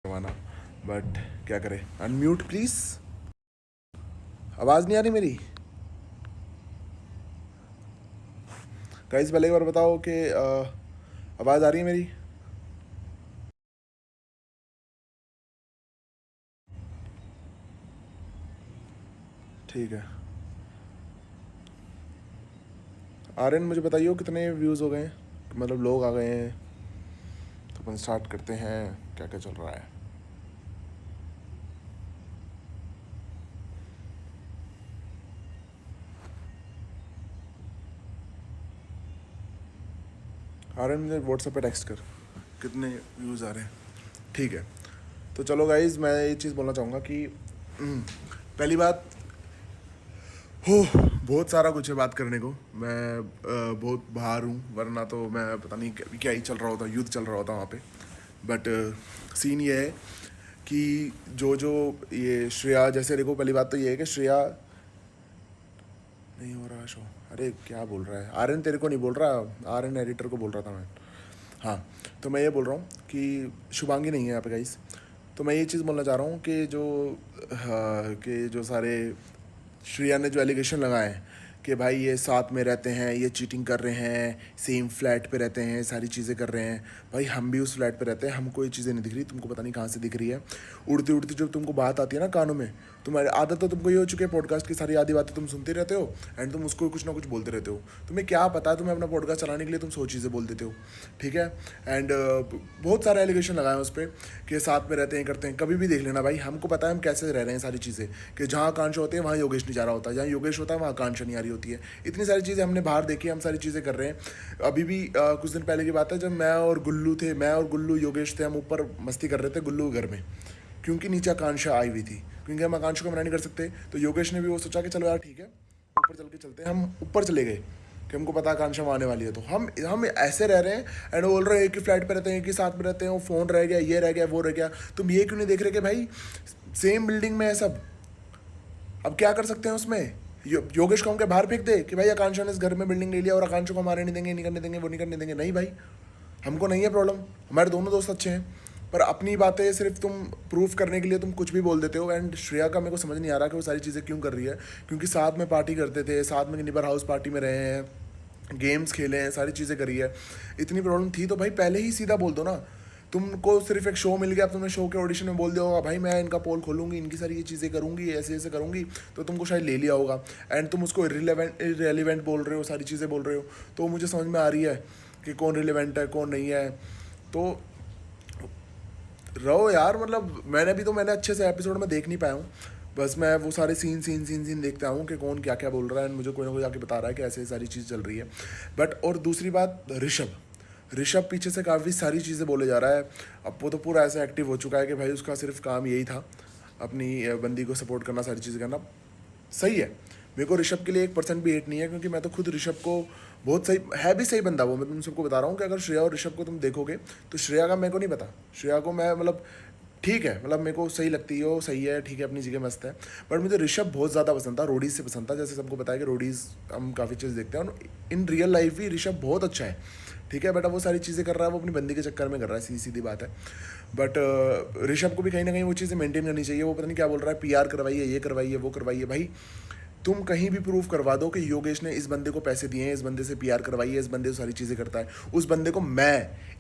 करवाना, बट क्या करें। Unmute please. आवाज़ नहीं आ रही मेरी? गाइस पहले एक बार बताओ कि आवाज़ आ रही है मेरी? ठीक है। आर्यन मुझे बताइए कितने व्यूज़ हो गए हैं, मतलब लोग आ गए हैं, तो अपन स्टार्ट करते हैं। क्या क्या चल रहा है? आर्यन मुझे व्हाट्सएप पे टेक्स्ट कर कितने व्यूज़ आ रहे हैं। ठीक है, तो चलो गाइज मैं ये चीज़ बोलना चाहूँगा कि पहली बात, हो बहुत सारा कुछ है बात करने को। मैं बहुत बाहर हूँ, वरना तो मैं पता नहीं क्या क्या ही चल रहा होता, युद्ध चल रहा होता वहाँ पे। बट सीन ये है कि जो जो ये श्रेया, जैसे देखो पहली बात तो ये है कि श्रेया नहीं हो रहा शो। अरे क्या बोल रहा है आर्यन? तेरे को नहीं बोल रहा, आर्यन एडिटर को बोल रहा था मैं। हाँ, तो मैं ये बोल रहा हूँ कि शुभांगी नहीं है यहाँ पे गाइस। तो मैं ये चीज़ बोलना चाह रहा हूँ कि जो हाँ, कि जो सारे श्रेया ने जो एलिगेशन लगाए हैं कि भाई ये साथ में रहते हैं, ये चीटिंग कर रहे हैं, सेम फ्लैट पे रहते हैं, सारी चीज़ें कर रहे हैं। भाई हम भी उस फ्लैट पे रहते हैं, हमको ये चीज़ें नहीं दिख रही, तुमको पता नहीं कहाँ से दिख रही है। उड़ती उड़ती जब तुमको बात आती है ना कानों में, तुम्हारी आदत तो तुमको ये हो चुकी है, पॉडकास्ट की सारी आधी बातें तुम सुनते रहते हो एंड तुम उसको कुछ ना कुछ बोलते रहते हो। तुम्हें क्या पता है, तुम्हें अपना पॉडकास्ट चलाने के लिए तुम 100 चीज़ें बोल देते हो। ठीक है। एंड बहुत सारे एलिगेशन लगाए हैं उस पर कि साथ में रहते हैं, करते हैं। कभी भी देख लेना भाई, हमको पता है हम कैसे रह रहे हैं सारी चीज़ें, कि जहाँ आकांक्षा होते हैं वहाँ योगेश नहीं जा रहा होता, जहाँ योगेश होता है वहाँ आकांक्षा नहीं आ रही होती है। इतनी सारी चीज़ें हमने बाहर देखी, हम सारी चीज़ें कर रहे हैं। अभी भी कुछ दिन पहले की बात है, जब मैं और गुल्लू थे, मैं और गुल्लू योगेश थे, हम ऊपर मस्ती कर रहे थे गुल्लू के घर में, क्योंकि नीचे आकांक्षा आई हुई थी, क्योंकि हम आकांक्षा को मना नहीं कर सकते। तो योगेश ने भी वो सोचा कि चलो यार ठीक है, ऊपर चल के चलते हैं। हम ऊपर चले गए कि हमको पता आकांक्षा वहाँ आने वाली है। तो हम ऐसे रह रहे हैं एंड बोल रहे हैं एक ही फ्लैट पे रहते हैं, एक ही साथ में रहते हैं, वो फ़ोन रह गया, ये रह गया, वो रह गया। तुम ये क्यों नहीं देख रहे कि भाई सेम बिल्डिंग में है सब? अब क्या कर सकते हैं उसमें? योगेश को हम क्या बाहर फेंक दे कि भाई आकांक्षा ने इस घर में बिल्डिंग ले लिया और आकांक्षा को हमारे नहीं देंगे, नहीं करने देंगे, वो नहीं करने देंगे? नहीं भाई, हमको नहीं है प्रॉब्लम, हमारे दोनों दोस्त अच्छे हैं। पर अपनी बातें सिर्फ तुम प्रूफ करने के लिए तुम कुछ भी बोल देते हो। एंड श्रेया का मेरे को समझ नहीं आ रहा कि वो सारी चीज़ें क्यों कर रही है, क्योंकि साथ में पार्टी करते थे, साथ में निबर हाउस पार्टी में रहे हैं, गेम्स खेले हैं, सारी चीज़ें करी है। इतनी प्रॉब्लम थी तो भाई पहले ही सीधा बोल दो ना। तुमको सिर्फ एक शो मिल गया, अब तुमने शो के ऑडिशन में बोल दिया होगा भाई मैं इनका पोल खोलूंगी, इनकी सारी ये चीज़ें करूंगी, ऐसे ऐसे करूंगी, तो तुमको शायद ले लिया होगा। एंड तुम उसको इरेलीवेंट बोल रहे हो, सारी चीज़ें बोल रहे हो। तो मुझे समझ में आ रही है कि कौन रिलेवेंट है कौन नहीं है। तो रहो यार, मतलब मैंने अच्छे से एपिसोड में देख नहीं पाया हूँ। बस मैं वो सारे सीन देखता हूँ कि कौन क्या क्या बोल रहा है, एंड मुझे कोई ना कोई आके बता रहा है कि ऐसे सारी चीज़ चल रही है। बट और दूसरी बात, ऋषभ ऋषभ पीछे से काफ़ी सारी चीज़ें बोले जा रहा है। अब वो तो पूरा ऐसा एक्टिव हो चुका है कि भाई उसका सिर्फ काम यही था अपनी बंदी को सपोर्ट करना, सारी चीज़ें करना। सही है, मेरे को ऋषभ के लिए 1% भी हेट नहीं है, क्योंकि मैं तो खुद ऋषभ को बहुत सही है, भी सही बंदा वो। मैं तुम सबको बता रहा हूँ कि अगर श्रेया और ऋषभ को तुम देखोगे तो श्रेया का मेरे को नहीं पता, श्रेया को मैं मतलब ठीक है, मतलब मेरे को सही लगती है, वो सही है, ठीक है, अपनी जगह मस्त है। बट मुझे ऋषभ बहुत ज़्यादा पसंद था, रोडीज़ से पसंद था। जैसे सबको पता है कि रोडीज़ हम काफ़ी चीज़ देखते हैं, और इन रियल लाइफ भी ऋषभ बहुत अच्छा है। ठीक है, बट अब वो सारी चीज़ें कर रहा है, वो अपनी बंदी के चक्कर में कर रहा है, सीधी सीधी बात है। बट ऋषभ को भी कहीं ना कहीं वो चीज़ें मेंटेन करनी चाहिए। वो पता नहीं क्या बोल रहा है, पीआर करवाइए, ये करवाइए, वो करवाइए। भाई तुम कहीं भी प्रूव करवा दो कि योगेश ने इस बंदे को पैसे दिए हैं, इस बंदे से पीआर करवाई है, इस बंदे को सारी चीज़ें करता है। उस बंदे को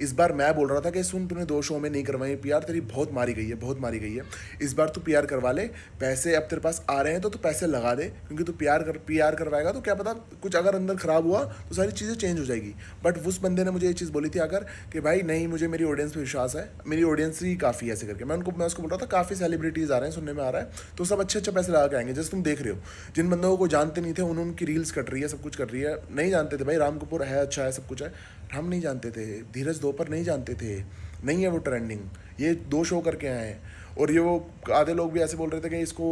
इस बार मैं बोल रहा था कि सुन, तूने 2 शो में नहीं करवाई पीआर, तेरी बहुत मारी गई है, बहुत मारी गई है। इस बार तू पीआर करवा ले, पैसे अब तेरे पास आ रहे हैं तो तू पैसे लगा दे, क्योंकि तू पीआर करवाएगा तो क्या पता कुछ अगर अंदर ख़राब हुआ तो सारी चीज़ें चेंज हो जाएगी। बट उस बंदे ने मुझे ये चीज़ बोली थी आकर कि भाई नहीं, मुझे मेरी ऑडियंस पर विश्वास है, मेरी ऑडियंस ही काफ़ी ऐसे करके। मैं उसको बोल रहा था काफ़ी सेलिब्रिटीज़ आ रहे हैं, सुनने में आ रहा है, तो सब अच्छे अच्छे पैसे लगा के आएंगे। जैसे तुम देख रहे हो, जिन बंदों को जानते नहीं थे उनकी रील्स कट रही है, सब कुछ कर रही है। नहीं जानते थे भाई, राम कपूर है, अच्छा है, सब कुछ है, हम नहीं जानते थे। धीरज दोपहर नहीं जानते थे, नहीं है वो ट्रेंडिंग, ये 2 शो करके आए हैं। और ये वो आधे लोग भी ऐसे बोल रहे थे कि इसको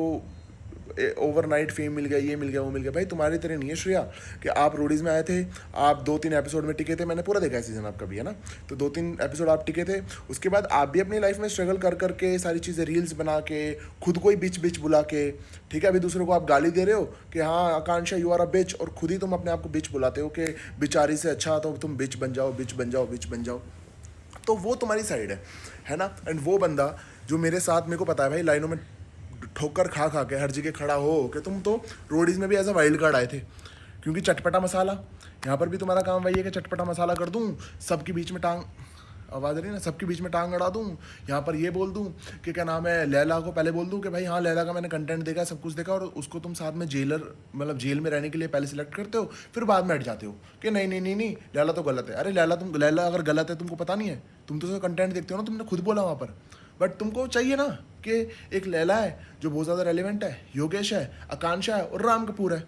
ओवरनाइट फेम मिल गया, ये मिल गया, वो मिल गया। भाई तुम्हारी तरह नहीं है श्रेया कि आप रोडीज़ में आए थे, आप 2-3 एपिसोड में टिके थे। मैंने पूरा देखा है सीजन आपका भी, है ना? तो 2-3 एपिसोड आप टिके थे, उसके बाद आप भी अपनी लाइफ में स्ट्रगल कर करके सारी चीज़ें रील्स बना के, खुद को ही बिच बुला के, ठीक है, अभी दूसरों को आप गाली दे रहे हो कि हाँ आकांक्षा यू आर अ बिच, और खुद ही तुम अपने आप को बिच बुलाते हो कि बेचारी से अच्छा तो तुम बिच बन जाओ, बिच बन जाओ, बिच बन जाओ। तो वो तुम्हारी साइड है ना? एंड वो बंदा जो मेरे साथ, मेरे को पता है भाई, लाइनों में ठोकर खा खा के हर जगह खड़ा हो कि तुम तो रोडीज में भी एज अ वाइल्ड कार्ड आए थे, क्योंकि चटपटा मसाला। यहाँ पर भी तुम्हारा काम वही है कि चटपटा मसाला कर दूँ, सबके बीच में टांग, आवाज़ आ रही है ना, सबके बीच में टांग अड़ा दूँ। यहाँ पर ये बोल दूँ कि क्या नाम है, लैला को पहले बोल दूँ कि भाई हाँ लैला का मैंने कंटेंट देखा, सब कुछ देखा, और उसको तुम साथ में जेलर, मतलब जेल में रहने के लिए पहले सिलेक्ट करते हो, फिर बाद में हट जाते हो कि नहीं नहीं नहीं नहीं लैला तो गलत है। अरे लैला अगर गलत है तुमको पता नहीं है, तुम तो कंटेंट देखते हो ना, तुमने खुद बोला वहाँ पर। बट तुमको चाहिए ना कि एक लैला है जो बहुत ज़्यादा रेलिवेंट है, योगेश है, आकांक्षा है और राम कपूर है,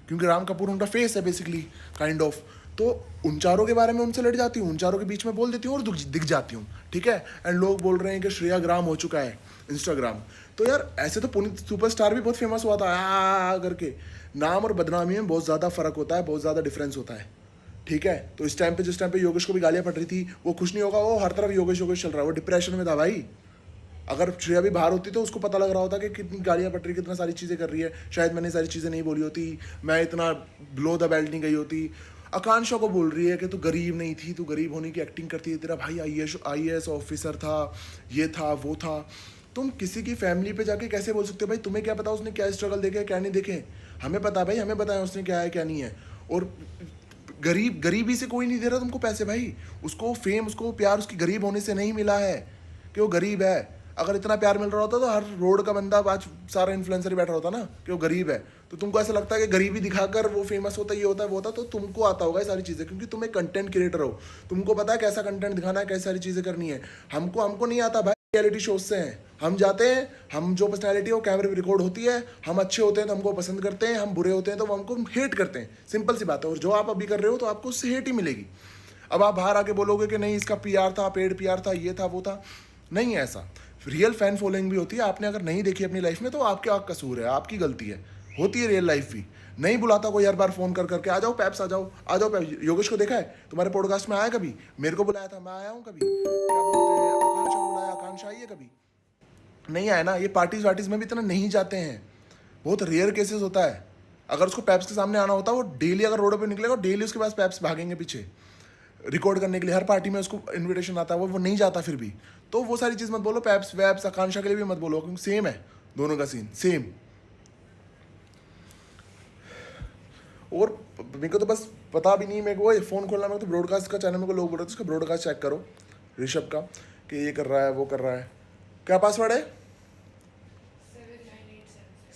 क्योंकि राम कपूर उनका फेस है बेसिकली, काइंड ऑफ। तो उन चारों के बारे में उनसे लड़ जाती हूँ, उन चारों के बीच में बोल देती हूँ और दिख जाती हूँ, ठीक है। एंड लोग बोल रहे हैं कि श्रेया ग्राम हो चुका है इंस्टाग्राम। तो यार ऐसे तो पुनीत सुपरस्टार भी बहुत फेमस हुआ था आ करके। नाम और बदनामी में बहुत ज़्यादा फर्क होता है, बहुत ज़्यादा डिफरेंस होता है, ठीक है। तो इस टाइम पे, जिस टाइम पे योगेश को भी गालियाँ पड़ रही थी, वो खुश नहीं होगा, वो हर तरफ योगेश योगेश चल रहा है, वो डिप्रेशन में था भाई। अगर श्रेया भी बाहर होती तो उसको पता लग रहा होता कि कितनी गालियाँ पड़ रही, कितना सारी चीज़ें कर रही है, शायद मैंने सारी चीज़ें नहीं बोली होती, मैं इतना बिलो द बेल्ट नहीं गई होती। आकांक्षा को बोल रही है कि तू गरीब नहीं थी, तू गरीब होने की एक्टिंग करती है, तेरा भाई आईएएस ऑफिसर था, ये था वो था। तुम किसी की फैमिली पे जाके कैसे बोल सकते हो भाई? तुम्हें क्या पता उसने क्या स्ट्रगल देखे क्या नहीं देखे? हमें पता भाई, हमें पता है उसने क्या है क्या नहीं है। और गरीबी से कोई नहीं दे रहा तुमको पैसे भाई। उसको फेम, उसको प्यार उसकी गरीब होने से नहीं मिला है कि वो गरीब है। अगर इतना प्यार मिल रहा होता तो हर रोड का बंदा आज सारा इन्फ्लुएंसर ही बैठा होता ना कि वो गरीब है। तो तुमको ऐसा लगता है कि गरीबी दिखाकर वो फेमस होता है, ये होता है वो होता, तो तुमको आता होगा ये सारी चीज़ें, क्योंकि तुम एक कंटेंट क्रिएटर हो, तुमको पता है कैसा कंटेंट दिखाना है, कैसी सारी चीज़ें करनी है। हमको नहीं आता भाई, रियलिटी शोज से हैं, हम जाते हैं, हम जो पर्सनैलिटी है वो कैमरे में रिकॉर्ड होती है, हम अच्छे होते हैं तो हमको पसंद करते हैं, हम बुरे होते हैं तो वो हमको हेट करते हैं, सिंपल सी बात है। और जो आप अभी कर रहे हो तो आपको उससे हेट ही मिलेगी। अब आप बाहर आके बोलोगे कि नहीं इसका पीआर था, पेड पीआर था, ये था वो था, नहीं है ऐसा। रियल फैन फॉलोइंग भी होती है, आपने अगर नहीं देखी अपनी लाइफ में तो आपका कसूर है, आपकी गलती है, होती है रियल लाइफ भी। नहीं बुलाता कोई हर बार फोन कर करके, आ जाओ पैप्स, आ जाओ आ जाओ पैप्स। योगेश को देखा है तुम्हारे पॉडकास्ट में आया कभी? मेरे को बुलाया था, मैं आया हूँ कभी? क्या बोलते हैं, आकांक्षा को बुलाया, आकांक्षा आई है कभी? नहीं आया ना। ये पार्टीज वार्टीज में भी इतना नहीं जाते हैं, बहुत रेयर केसेस होता है। अगर उसको पैप्स के सामने आना होता है, वो डेली अगर रोड पे निकलेगा, डेली उसके पास पैप्स भागेंगे पीछे रिकॉर्ड करने के लिए। हर पार्टी में उसको इनविटेशन आता है, वो नहीं जाता फिर भी। तो वो सारी चीज़ मत बोलो, पैप्स वैप्स आकांक्षा के लिए भी मत बोलो, क्योंकि सेम है दोनों का सीन, सेम। और मेरे को तो बस पता भी नहीं, मेरे को फ़ोन खोलना, मेरे को तो ब्रॉडकास्ट का चैनल, मेरे को लोग बोल रहे थे उसका ब्रॉडकास्ट चेक करो ऋषभ का, कि ये कर रहा है वो कर रहा है। क्या पासवर्ड है?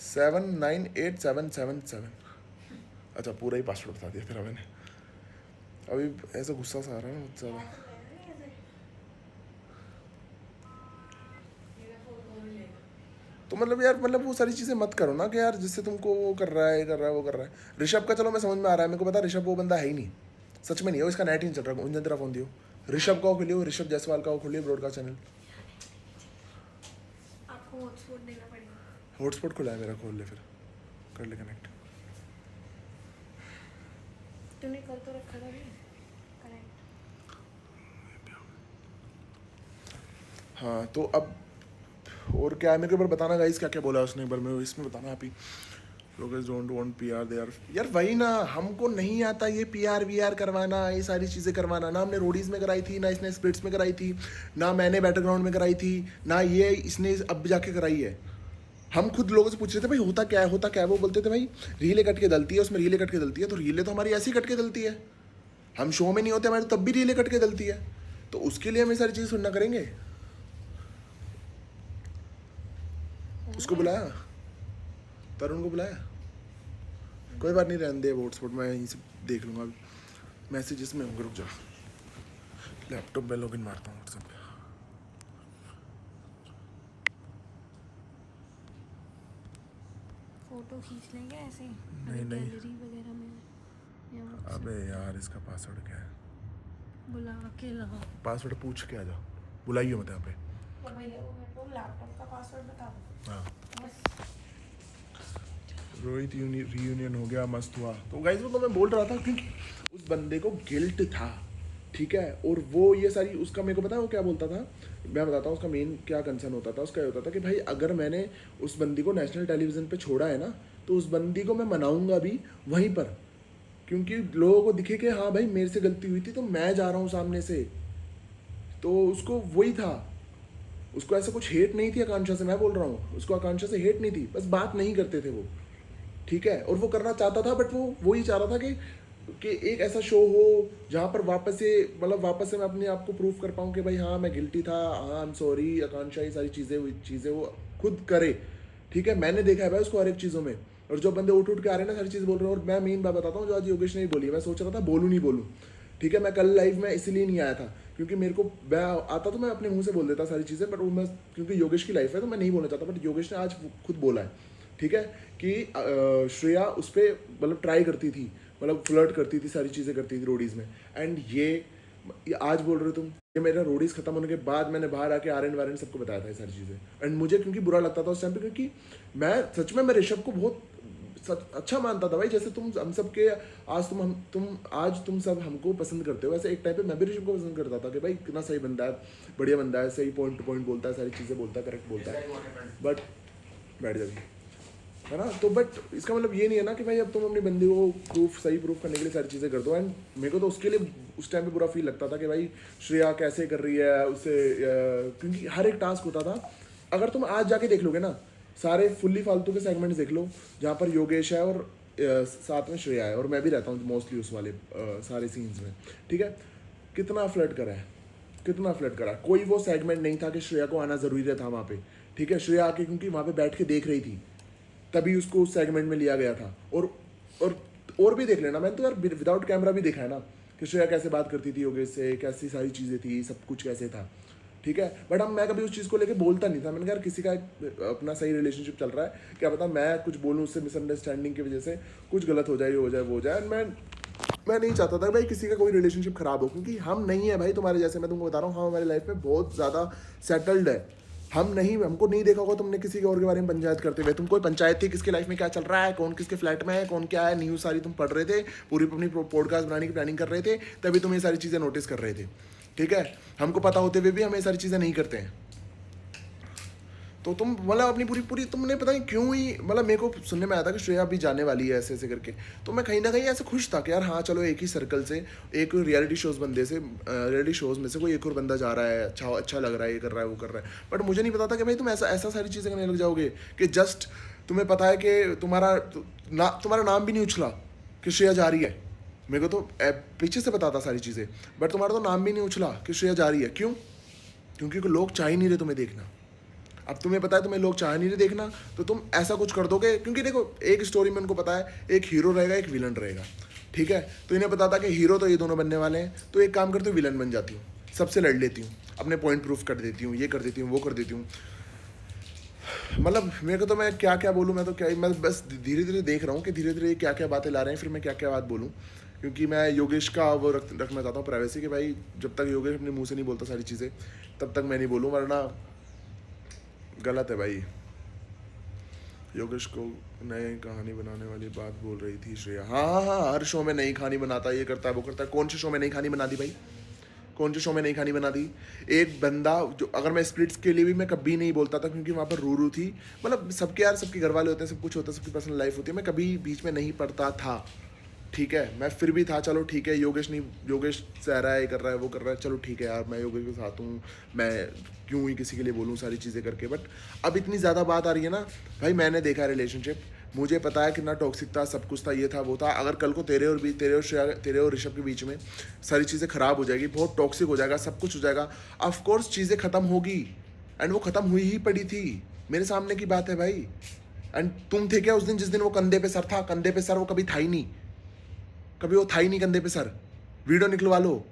7987777। अच्छा पूरा ही पासवर्ड बता दिया तेरा मैंने। अभी ऐसा गुस्सा सा आ रहा है ना मुझसे ज़्यादा। तो मतलब यार, मतलब वो सारी चीज़ें मत करो ना कि यार जिससे तुमको वो कर रहा है, कर रहा है वो कर रहा है। ऋषभ का चलो मैं समझ में आ रहा है, मेरे को पता ऋषभ वो बंदा है ही नहीं, सच में नहीं है, इसका नेट ही नहीं चल रहा। उन तेरा फ़ोन दियो, ऋषभ का खोलियो, ऋषभ जायसवाल का खोलिए ब्रॉडकास्ट चैनल। आपको हॉटस्पॉट देना पड़ेगा। हॉटस्पॉट खुला है मेरा, खोल ले फिर, कर ले कनेक्ट। तूने कर तो रखा था कनेक्ट। हाँ तो अब और क्या है, मेरे को एक बार बताना गाइस क्या क्या बोला उसने, एक बार मेरे इसमें बताना आप ही। लोग don't want PR they are, यार वही ना, हमको नहीं आता ये पीआर वीआर करवाना, ये सारी चीज़ें करवाना। ना हमने रोडीज़ में कराई थी, ना इसने स्प्लिट्स में कराई थी, ना मैंने बैटरग्राउंड में कराई थी, ना ये इसने अब जाके कराई है। हम खुद लोगों से पूछ रहे थे भाई होता क्या है, होता क्या है? वो बोलते थे भाई रीलें कट के डलती है, उसमें रीलें कट के डलती है। तो रीलें तो हमारी ऐसी कट के डलती है, हम शो में नहीं होते हमारे, तब भी रीलें कट के डलती है। तो उसके लिए हम ये सारी चीज़ें सुनना करेंगे। उसको बुलाया, तरुण को बुलाया, कोई बात नहीं, रहने दे हॉटस्पॉट, मैं यहीं से देख लूँगा। अभी मैसेजेस में होंगे, रुक जा, लैपटॉप में लॉगिन मारता हूँ व्हाट्सएप पे। फोटो खींच लेंगे ऐसे नहीं गैलरी वगैरह में। अबे यार इसका पासवर्ड क्या है? बुला के लाओ, पासवर्ड पूछ के आ जाओ, बुलाइए मत यहाँ पे। तो भैया वो मेरे को लैपटॉप का पासवर्ड बता दो। हाँ रोहित रीयूनियन हो गया, मस्त हुआ। तो गाइस वो तो मैं बोल रहा था क्योंकि उस बंदे को गिल्ट था, ठीक है। और वो ये सारी उसका, मेरे को पता है वो क्या बोलता था, मैं बताता हूँ उसका मेन क्या कंसर्न होता था। उसका ये होता था कि भाई अगर मैंने उस बंदी को नेशनल टेलीविज़न पे छोड़ा है ना, तो उस बंदी को मैं मनाऊंगा भी वहीं पर, क्योंकि लोगों को दिखे कि हाँ भाई मेरे से गलती हुई थी तो मैं जा रहा हूँ सामने से। तो उसको वही था उसको ऐसा कुछ हेट नहीं थी आकांक्षा से, मैं बोल रहा हूँ, उसको आकांक्षा से हेट नहीं थी, बस बात नहीं करते थे वो, ठीक है। और वो करना चाहता था, बट वो वही चाह रहा था कि एक ऐसा शो हो जहाँ पर वापस से मतलब वापस से मैं अपने आप को प्रूव कर पाऊँ कि भाई हाँ मैं गिल्टी था, हाँ आई एम सॉरी। आकांक्षा ये सारी चीज़ें वो खुद करे, ठीक है। मैंने देखा है भाई उसको हर एक चीज़ों में, और जो बंदे उठ के आ रहे हैं ना सारी चीज़ बोल रहे हैं। और मैं मेन बात बताता हूँ जो आज योगेश ने ही बोली, मैं सोच रहा था बोलूँ नहीं बोलूँ, ठीक है। मैं कल लाइव में इसलिए नहीं आया था क्योंकि मेरे को, मैं आता तो मैं अपने मुंह से बोल देता सारी चीज़ें, बट वो मैं क्योंकि योगेश की लाइफ है तो मैं नहीं बोलना चाहता। बट योगेश ने आज खुद बोला है, ठीक है, कि श्रेया उस पर मतलब ट्राई करती थी, मतलब फ्लर्ट करती थी, सारी चीज़ें करती थी रोडीज़ में। एंड ये आज बोल रहे हो तुम, ये मेरा रोडीज़ खत्म होने के बाद मैंने बाहर आके आर्यन वार्यन सबको बताया था ये सारी चीज़ें। एंड मुझे क्योंकि बुरा लगता था उस टाइम पे, क्योंकि मैं सच में मैं ऋषभ को बहुत अच्छा मानता था भाई। जैसे तुम हम सब के आज तुम सब हमको पसंद करते हो, वैसे एक टाइम पे मैं भी ऋषभ को पसंद करता था कि भाई कितना सही बंदा है, बढ़िया बंदा है, सही पॉइंट टू पॉइंट बोलता है, सारी चीज़ें बोलता है, करेक्ट बोलता है। बट बैठ जाइए, है ना। तो बट इसका मतलब ये नहीं है ना कि भाई अब तुम अपनी बंदी को सही प्रूफ करने के लिए सारी चीज़ें कर दो। एंड मेरे को तो उसके लिए उस टाइम पे बुरा फील लगता था कि भाई श्रेया कैसे कर रही है उसे, क्योंकि हर एक टास्क होता था। अगर तुम आज जाके देख लोगे ना सारे फुल्ली फालतू के सेगमेंट्स देख लो जहाँ पर योगेश है और साथ में श्रेया है, और मैं भी रहता हूँ मोस्टली उस वाले सारे सीन्स में, ठीक है। कितना फ्लर्ट करा है, कितना फ्लर्ट करा। कोई वो सेगमेंट नहीं था कि श्रेया को आना ज़रूरी था वहाँ पे, ठीक है। श्रेया आके क्योंकि वहाँ पे बैठ के देख रही थी तभी उसको उस सेगमेंट में लिया गया था। और भी देख लेना, मैंने तो यार विदाउट कैमरा भी देखा है ना कि श्रेया कैसे बात करती थी योगेश से, कैसी सारी चीज़ें थी, सब कुछ कैसे था, ठीक है। बट अब मैं कभी उस चीज़ को लेके बोलता नहीं था। मैंने कहा यार किसी का अपना सही रिलेशनशिप चल रहा है, क्या पता मैं कुछ बोलूँ उससे मिसअंडरस्टैंडिंग की वजह से कुछ गलत हो जाए, वो हो जाए। मैं नहीं चाहता था भाई किसी का कोई रिलेशनशिप खराब हो, क्योंकि हम नहीं है भाई तुम्हारे जैसे। मैं तुमको बता रहा हूँ, हम हमारी लाइफ में बहुत ज़्यादा सेटल्ड है। हमको नहीं देखा होगा तुमने किसी के और के बारे में पंचायत करते हुए। तुम कोई पंचायत थी किसके लाइफ में क्या चल रहा है, कौन किसके फ्लैट में है, कौन क्या है, न्यूज़ सारी तुम पढ़ रहे थे, पूरी अपनी पॉडकास्ट बनाने की प्लानिंग कर रहे थे, तभी तुम ये सारी चीज़ें नोटिस कर रहे थे, ठीक है। हमको पता होते हुए भी हम ये सारी चीज़ें नहीं करते हैं। तो तुम मतलब अपनी पूरी तुमने पता नहीं क्यों ही, मतलब मेरे को सुनने में आया था कि श्रेया अभी जाने वाली है ऐसे ऐसे करके, तो मैं कहीं ना कहीं ऐसे खुश था कि यार हाँ चलो एक ही सर्कल से, एक रियलिटी शोज़ में से कोई एक और बंदा जा रहा है, अच्छा लग रहा है, ये कर रहा है वो कर रहा है। बट मुझे नहीं पता था कि भाई तुम ऐसा सारी चीज़ें करने लग जाओगे कि जस्ट तुम्हें पता है कि तुम्हारा नाम भी नहीं उछला कि श्रेया जा रही है। मेरे को तो पीछे से पता था सारी चीज़ें, बट तुम्हारा तो नाम भी नहीं उछला कि श्रेया जा रही है। क्यों? क्योंकि लोग चाह ही नहीं रहे तुम्हें देखना। अब तुम्हें पता है तुम्हें लोग चाह नहीं रहे देखना, तो तुम ऐसा कुछ कर दोगे। क्योंकि देखो एक स्टोरी में उनको पता है एक हीरो रहेगा एक विलन रहेगा, ठीक है। तो इन्हें पता था कि हीरो तो ये दोनों बनने वाले हैं, तो एक काम करती हूँ विलन बन जाती हूँ, सबसे लड़ लेती हूँ, अपने पॉइंट प्रूफ कर देती हूँ, ये कर देती हूँ, वो कर देती हूँ। मतलब मेरे को तो मैं क्या बोलूँ, मैं बस धीरे धीरे देख रहा हूँ कि धीरे धीरे क्या क्या बातें ला रहे हैं, फिर मैं क्या बात बोलूँ। क्योंकि मैं योगेश का वो रखना चाहता हूँ प्राइवेसी, कि भाई जब तक योगेश अपने मुँह से नहीं बोलता सारी चीज़ें तब तक मैं नहीं बोलूँ, वरना गलत है भाई। योगेश को नई कहानी बनाने वाली बात बोल रही थी श्रेया। हाँ, हर शो में नई कहानी बनाता है, ये करता है वो करता है। कौन से शो में नई कहानी बना दी भाई? कौन से शो में नई कहानी बना दी? एक बंदा जो, अगर मैं स्प्लिट्स के लिए भी मैं कभी नहीं बोलता था क्योंकि वहाँ पर रूरू थी, मतलब सबके घर वाले होते हैं, सब कुछ होता है, सबकी पर्सनल लाइफ होती है, मैं कभी बीच में नहीं पढ़ता था, ठीक है। मैं फिर भी था, चलो ठीक है, योगेश सह रहा है, ये कर रहा है वो कर रहा है, चलो ठीक है यार मैं योगेश के साथ हूँ, मैं क्यों ही किसी के लिए बोलूँ सारी चीज़ें करके। बट अब इतनी ज़्यादा बात आ रही है ना भाई, मैंने देखा है रिलेशनशिप, मुझे पता है कितना टॉक्सिक था, सब कुछ था, ये था वो था। अगर कल को तेरे और ऋषभ के बीच में सारी चीज़ें ख़राब हो जाएगी, बहुत टॉक्सिक हो जाएगा, सब कुछ हो जाएगा, ऑफकोर्स चीज़ें ख़त्म होगी। एंड वो ख़त्म हुई ही पड़ी थी, मेरे सामने की बात है भाई। एंड तुम थे क्या उस दिन, जिस दिन वो कंधे पे सर था? कंधे पे सर वो कभी था ही नहीं, कभी वो था ही नहीं कंधे पे सर। वीडियो निकलवा लो,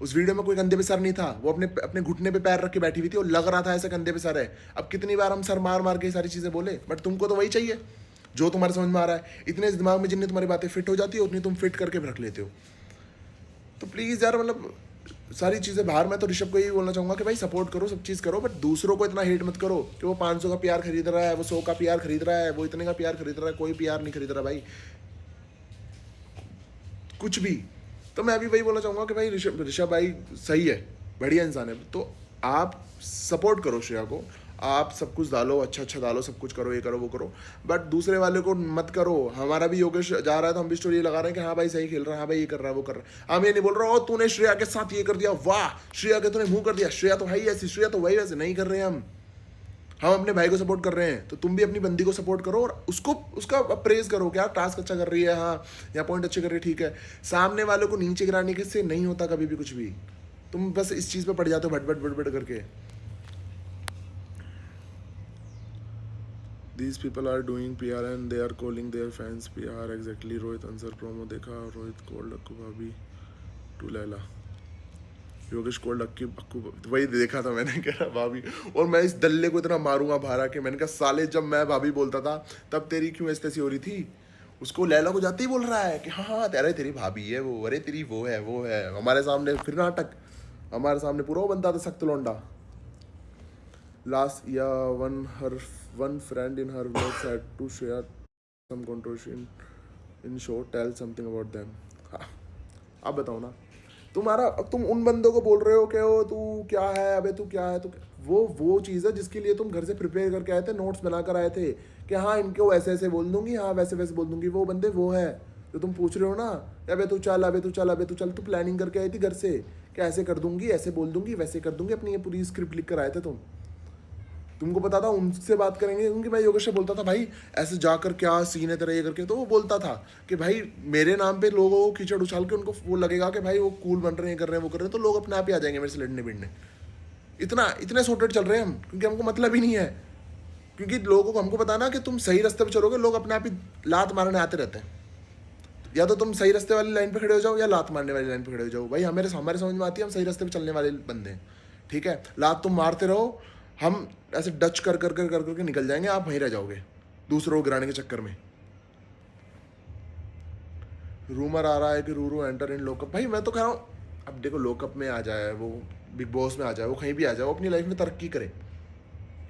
उस वीडियो में कोई कंधे पे सर नहीं था, वो अपने घुटने पे पैर रख के बैठी हुई थी और लग रहा था ऐसे कंधे पे सर है। अब कितनी बार हम सर मार के सारी चीज़ें बोले, बट तुमको तो वही चाहिए जो तुम्हारे समझ में आ रहा है। इतने दिमाग में जितनी तुम्हारी बातें फिट हो जाती है उतनी तुम फिट करके रख लेते हो। तो प्लीज़ यार, मतलब सारी चीज़ें बाहर, मैं तो ऋषभ को यही बोलना चाहूँगा कि भाई सपोर्ट करो, सब चीज़ करो, बट दूसरों को इतना हेट मत करो कि वो 500 का प्यार खरीद रहा है, वो 100 का प्यार खरीद रहा है, वो इतने का प्यार खरीद रहा है। कोई प्यार नहीं खरीद रहा भाई, कुछ भी। तो मैं अभी वही बोलना चाहूँगा कि भाई ऋषभ भाई सही है, बढ़िया इंसान है, तो आप सपोर्ट करो श्रेया को, आप सब कुछ डालो, अच्छा अच्छा डालो, सब कुछ करो, ये करो वो करो, बट दूसरे वाले को मत करो। हमारा भी योगेश जा रहा है तो हम भी स्टोरी लगा रहे हैं कि हाँ भाई सही खेल रहा है, हाँ भाई ये कर रहा है वो कर रहा है। हम ये नहीं बोल रहे हो तूने श्रेया के साथ ये कर दिया, वाह श्रेया के तूने मुंह कर दिया, श्रेया तो है ही ऐसी, श्रेया तो वही वैसे, नहीं कर रहे हैं हम अपने भाई को सपोर्ट कर रहे हैं। तो तुम भी अपनी बंदी को सपोर्ट करो और उसको उसका प्रेज करो कि यार टास्क अच्छा कर रही है, हाँ या पॉइंट अच्छे कर रही है, ठीक है। सामने वालों को नीचे गिराने के से नहीं होता कभी भी कुछ भी, तुम बस इस चीज़ पे पड़ जाते हो भट भट भट भट करके। These people are doing PR and they are calling their fans PR exactly। Rohit Ansar promo देखा, रोहित कोल्ड अक्कू भाभी टू लैला, योगेश कोल्ड अक्कू वही देखा था मैंने, कह रहा भाभी। और मैं इस दल्ले को इतना मारूंगा भारा के मैंने कहा साले जब मैं भाभी बोलता था तब तेरी क्यों ऐसी हो रही थी। उसको लैला को जाते ही बोल रहा है कि हाँ हाँ अरे तेरी भाभी है वो, अरे तेरी वो है। हमारे सामने फिर नाटक, हमारे सामने पूरा वो बनता था सख्त लौंडा। Last year, one friend in her vlog had to share some controversy in show, tell something about them। हाँ, अब बताओ ना, तुम उन बंदों को बोल रहे हो कि ओ तू क्या है, अबे तू क्या है, तू वो चीज़ है जिसके लिए तुम घर से प्रिपेयर करके आए थे, नोट्स बनाकर आए थे कि हाँ इनको ऐसे ऐसे बोल दूंगी, हाँ वैसे वैसे बोल दूंगी। वो बंदे वो है जो तुम पूछ रहे हो ना, अबे तू चल अबे तू चल अबे तू चल, तू प्लानिंग करके आई थी घर से कि ऐसे कर दूंगी, ऐसे बोल दूंगी, वैसे कर दूंगी, अपनी ये पूरी स्क्रिप्ट लिख कर आए थे तुमको पता था उनसे बात करेंगे, क्योंकि मैं योगेश से बोलता था भाई ऐसे जाकर क्या सीन है तेरा ये करके, तो वो बोलता था कि भाई मेरे नाम पे लोगों को कीचड़ उछाल के उनको वो लगेगा कि भाई वो कूल बन रहे हैं, कर रहे हैं वो कर रहे हैं, तो लोग अपने आप ही आ जाएंगे मेरे से लड़ने भिड़ने। इतने सॉर्टेड चल रहे हैं हम, क्योंकि हमको मतलब ही नहीं है, क्योंकि लोगों को हमको पता ना कि तुम सही रास्ते पर चलोगे, लोग अपने आप ही लात मारने आते रहते हैं। या तो तुम सही रास्ते वाली लाइन पे खड़े हो जाओ या लात मारने वाली लाइन पे खड़े हो जाओ। भाई हमारे समझ में आती है हम सही रास्ते पे चलने वाले बंदे हैं, ठीक है। लात तुम मारते रहो, हम ऐसे डच कर करके निकल जाएंगे, आप वहीं रह जाओगे दूसरों को गिराने के चक्कर में। रूमर आ रहा है कि रूरू एंटर इन लॉकअप। भाई मैं तो कह रहा हूँ अब देखो लॉकअप में आ जाए, वो बिग बॉस में आ जाए, वो कहीं भी आ जाए, वो अपनी लाइफ में तरक्की करे।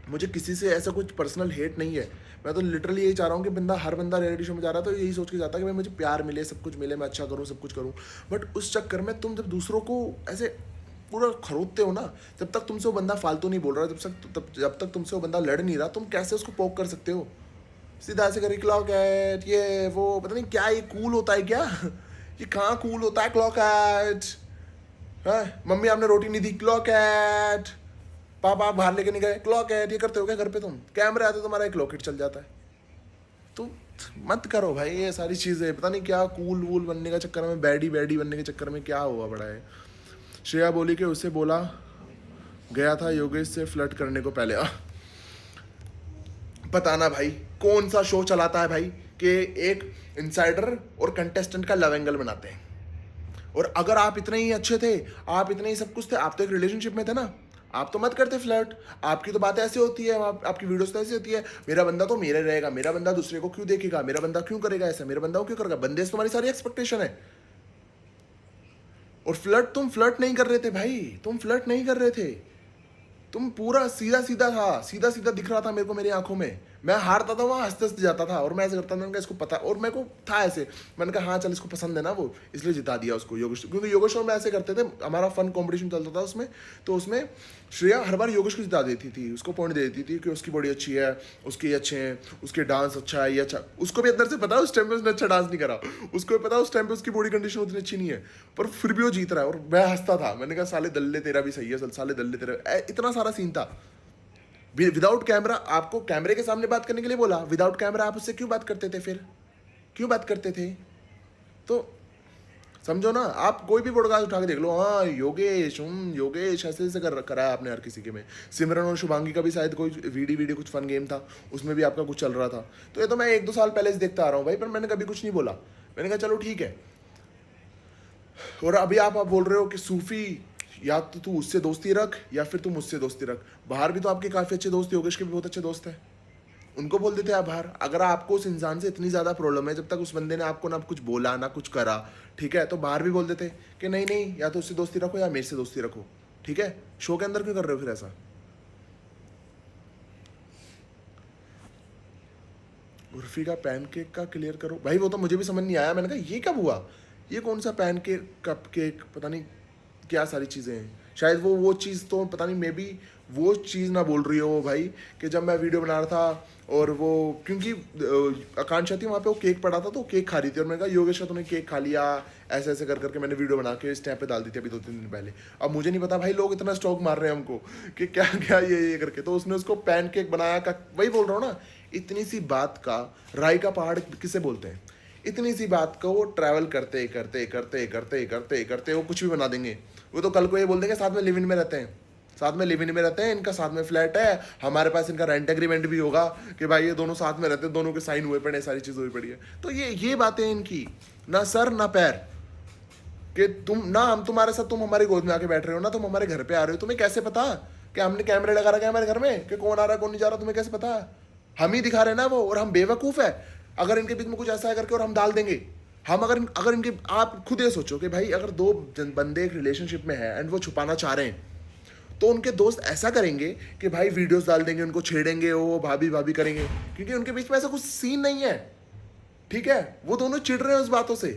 मुझे किसी से ऐसा कुछ पर्सनल हेट नहीं है, मैं तो लिटरली यही चाह रहा हूँ कि हर बंदा रियलिटी शो में जा रहा है तो यही सोच के जाता है कि भाई मुझे प्यार मिले, सब कुछ मिले, मैं अच्छा करूँ, सब कुछ करूँ। बट उस चक्कर में तुम जब दूसरों को ऐसे पूरा खरोदते हो ना, जब तक तुमसे वो बंदा फालतू नहीं बोल रहा, जब तक तुमसे वो बंदा लड़ नहीं रहा, तुम कैसे उसको पोक कर सकते हो। सीधा ऐसे करी क्लॉक एट, ये वो पता नहीं क्या, ये कूल होता है क्या? ये कहाँ कूल होता है क्लॉक एट? मम्मी आपने रोटी नहीं दी, क्लॉक एट। पापा आप बाहर लेके नहीं गए, क्लॉक एट। ये करते हो क्या घर पे तुम? कैमरे आते तुम्हारा एक क्लॉक एट चल जाता है। तो मत करो भाई ये सारी चीज़ें, पता नहीं क्या कूल वूल बनने का चक्कर में, बैडी बनने के चक्कर में क्या हुआ बड़ा है। श्रेया बोली कि उसे बोला गया था योगेश से फ्लर्ट करने को पहले। पता ना भाई कौन सा शो चलाता है भाई कि एक इनसाइडर और कंटेस्टेंट का लव एंगल बनाते हैं। और अगर आप इतने ही अच्छे थे, आप इतने ही सब कुछ थे, आप तो एक रिलेशनशिप में थे ना, आप तो मत करते फ्लर्ट। आपकी तो बातें ऐसी होती है, आपकी वीडियोस तो ऐसी होती है, मेरा बंदा तो मेरे रहेगा, मेरा बंदा दूसरे को क्यों देखेगा, मेरा बंदा क्यों करेगा ऐसा, मेरा बंदा क्यों करेगा। बंदे से तुम्हारी सारी एक्सपेक्टेशन है। और तुम फ्लर्ट नहीं कर रहे थे भाई, तुम फ्लर्ट नहीं कर रहे थे, तुम पूरा सीधा सीधा था, सीधा सीधा दिख रहा था मेरे को, मेरी आंखों में। मैं हारता था वहाँ हंसते हंसते जाता था और मैं ऐसे करता था, मैंने कहा इसको पता, और मेरे को था ऐसे, मैंने कहा हाँ चल इसको पसंद है ना वो, इसलिए जिता दिया उसको योगेश। क्योंकि योगेश और मैं ऐसे करते थे, हमारा फन कंपटीशन चलता था उसमें, तो उसमें श्रेया हर बार योगेश को जिता देती थी, उसको पॉइंट दे देती थी कि उसकी बॉडी अच्छी है, उसके ये अच्छे हैं, उसके डांस अच्छा है, ये अच्छा। उसको भी अंदर से पता है उस टाइम पे उसने अच्छा डांस नहीं करा, उसको भी पता है उस टाइम पे उसकी बॉडी कंडीशन उतनी अच्छी नहीं है, पर फिर भी वो जीत रहा है। और मैं हंसता था, मैंने कहा साले दल्ले तेरा भी सही है, साले दल्ले तेरा, इतना सारा सीन था। विदाउट कैमरा आपको कैमरे के सामने बात करने के लिए बोला, विदाउट कैमरा आप उससे क्यों बात करते थे, फिर क्यों बात करते थे? तो समझो ना, आप कोई भी पॉडकास्ट उठा के देख लो, हाँ योगेश योगेश ऐसे ऐसे करा है आपने हर किसी के में। सिमरन और शुभांगी का भी शायद कोई वीडियो कुछ फन गेम था, उसमें भी आपका कुछ चल रहा था। तो ये तो मैं 1-2 साल पहले से देखता आ रहा हूँ भाई, पर मैंने कभी कुछ नहीं बोला, मैंने कहा चलो ठीक है। और अभी आप बोल रहे हो कि सूफी, या तो तू उससे दोस्ती रख या फिर तू मुझसे दोस्ती रख। बाहर भी तो आपके काफ़ी अच्छे दोस्त, योगेश के भी बहुत अच्छे दोस्त हैं, उनको बोल देते आप बाहर। अगर आपको उस इंसान से इतनी ज़्यादा प्रॉब्लम है, जब तक उस बंदे ने आपको ना कुछ बोला ना कुछ करा, ठीक है, तो बाहर भी बोल देते कि नहीं नहीं या तो उससे दोस्ती रखो या मेरे से दोस्ती रखो, ठीक है। शो के अंदर क्यों कर रहे हो फिर ऐसा? उर्फी का पैनकेक का क्लियर करो भाई, वो तो मुझे भी समझ नहीं आया। मैंने कहा ये कब हुआ, ये कौन सा पैनकेक कप केक, पता नहीं क्या सारी चीज़ें हैं। शायद वो चीज़ तो पता नहीं, मे बी वो चीज़ ना बोल रही हो भाई, कि जब मैं वीडियो बना रहा था और वो, क्योंकि आकांक्षा थी वहाँ पे, वो केक पड़ा था तो वो केक खा रही थी और मैंने कहा योगेश तूने केक खा लिया, ऐसे ऐसे कर करके मैंने वीडियो बना के इस टैप पे डाल दी थी अभी 2-3 दिन पहले। अब मुझे नहीं पता भाई, लोग इतना स्टॉक मार रहे हैं हमको कि क्या क्या ये करके, तो उसने उसको पैन केक बनाया का, वही बोल रहा हूँ ना, इतनी सी बात का राई का पहाड़ किसे बोलते हैं, इतनी सी बात को वो ट्रैवल करते करते करते करते करते करते वो कुछ भी बना देंगे। वो तो कल को ये बोल देंगे साथ में लिव इन में रहते हैं, साथ में लिव इन में रहते हैं, इनका साथ में फ्लैट है, हमारे पास इनका रेंट एग्रीमेंट भी होगा कि भाई ये दोनों साथ में रहते हैं, दोनों के साइन हुए पड़े, सारी चीज़ हुई पड़ी है। तो ये बातें इनकी ना सर ना पैर, कि तुम ना, हम तुम्हारे साथ, तुम हमारी गोद में आके बैठ रहे हो ना, तुम हमारे घर पे आ रहे हो, तुम्हें कैसे पता कि हमने कैमरे लगा रखे हैं हमारे घर में कि कौन आ रहा है कौन नहीं जा रहा, तुम्हें कैसे पता? हम ही दिखा रहे हैं ना वो, और हम बेवकूफ़ है अगर इनके बीच में कुछ ऐसा है करके और हम डाल देंगे। हम अगर अगर इनके, आप खुद ये सोचो कि भाई अगर दो बंदे एक रिलेशनशिप में है एंड वो छुपाना चाह रहे हैं, तो उनके दोस्त ऐसा करेंगे कि भाई वीडियोस डाल देंगे, उनको छेड़ेंगे, वो भाभी भाभी करेंगे, क्योंकि उनके बीच में ऐसा कुछ सीन नहीं है। ठीक है, वो दोनों चिढ़ रहे हैं उस बातों से,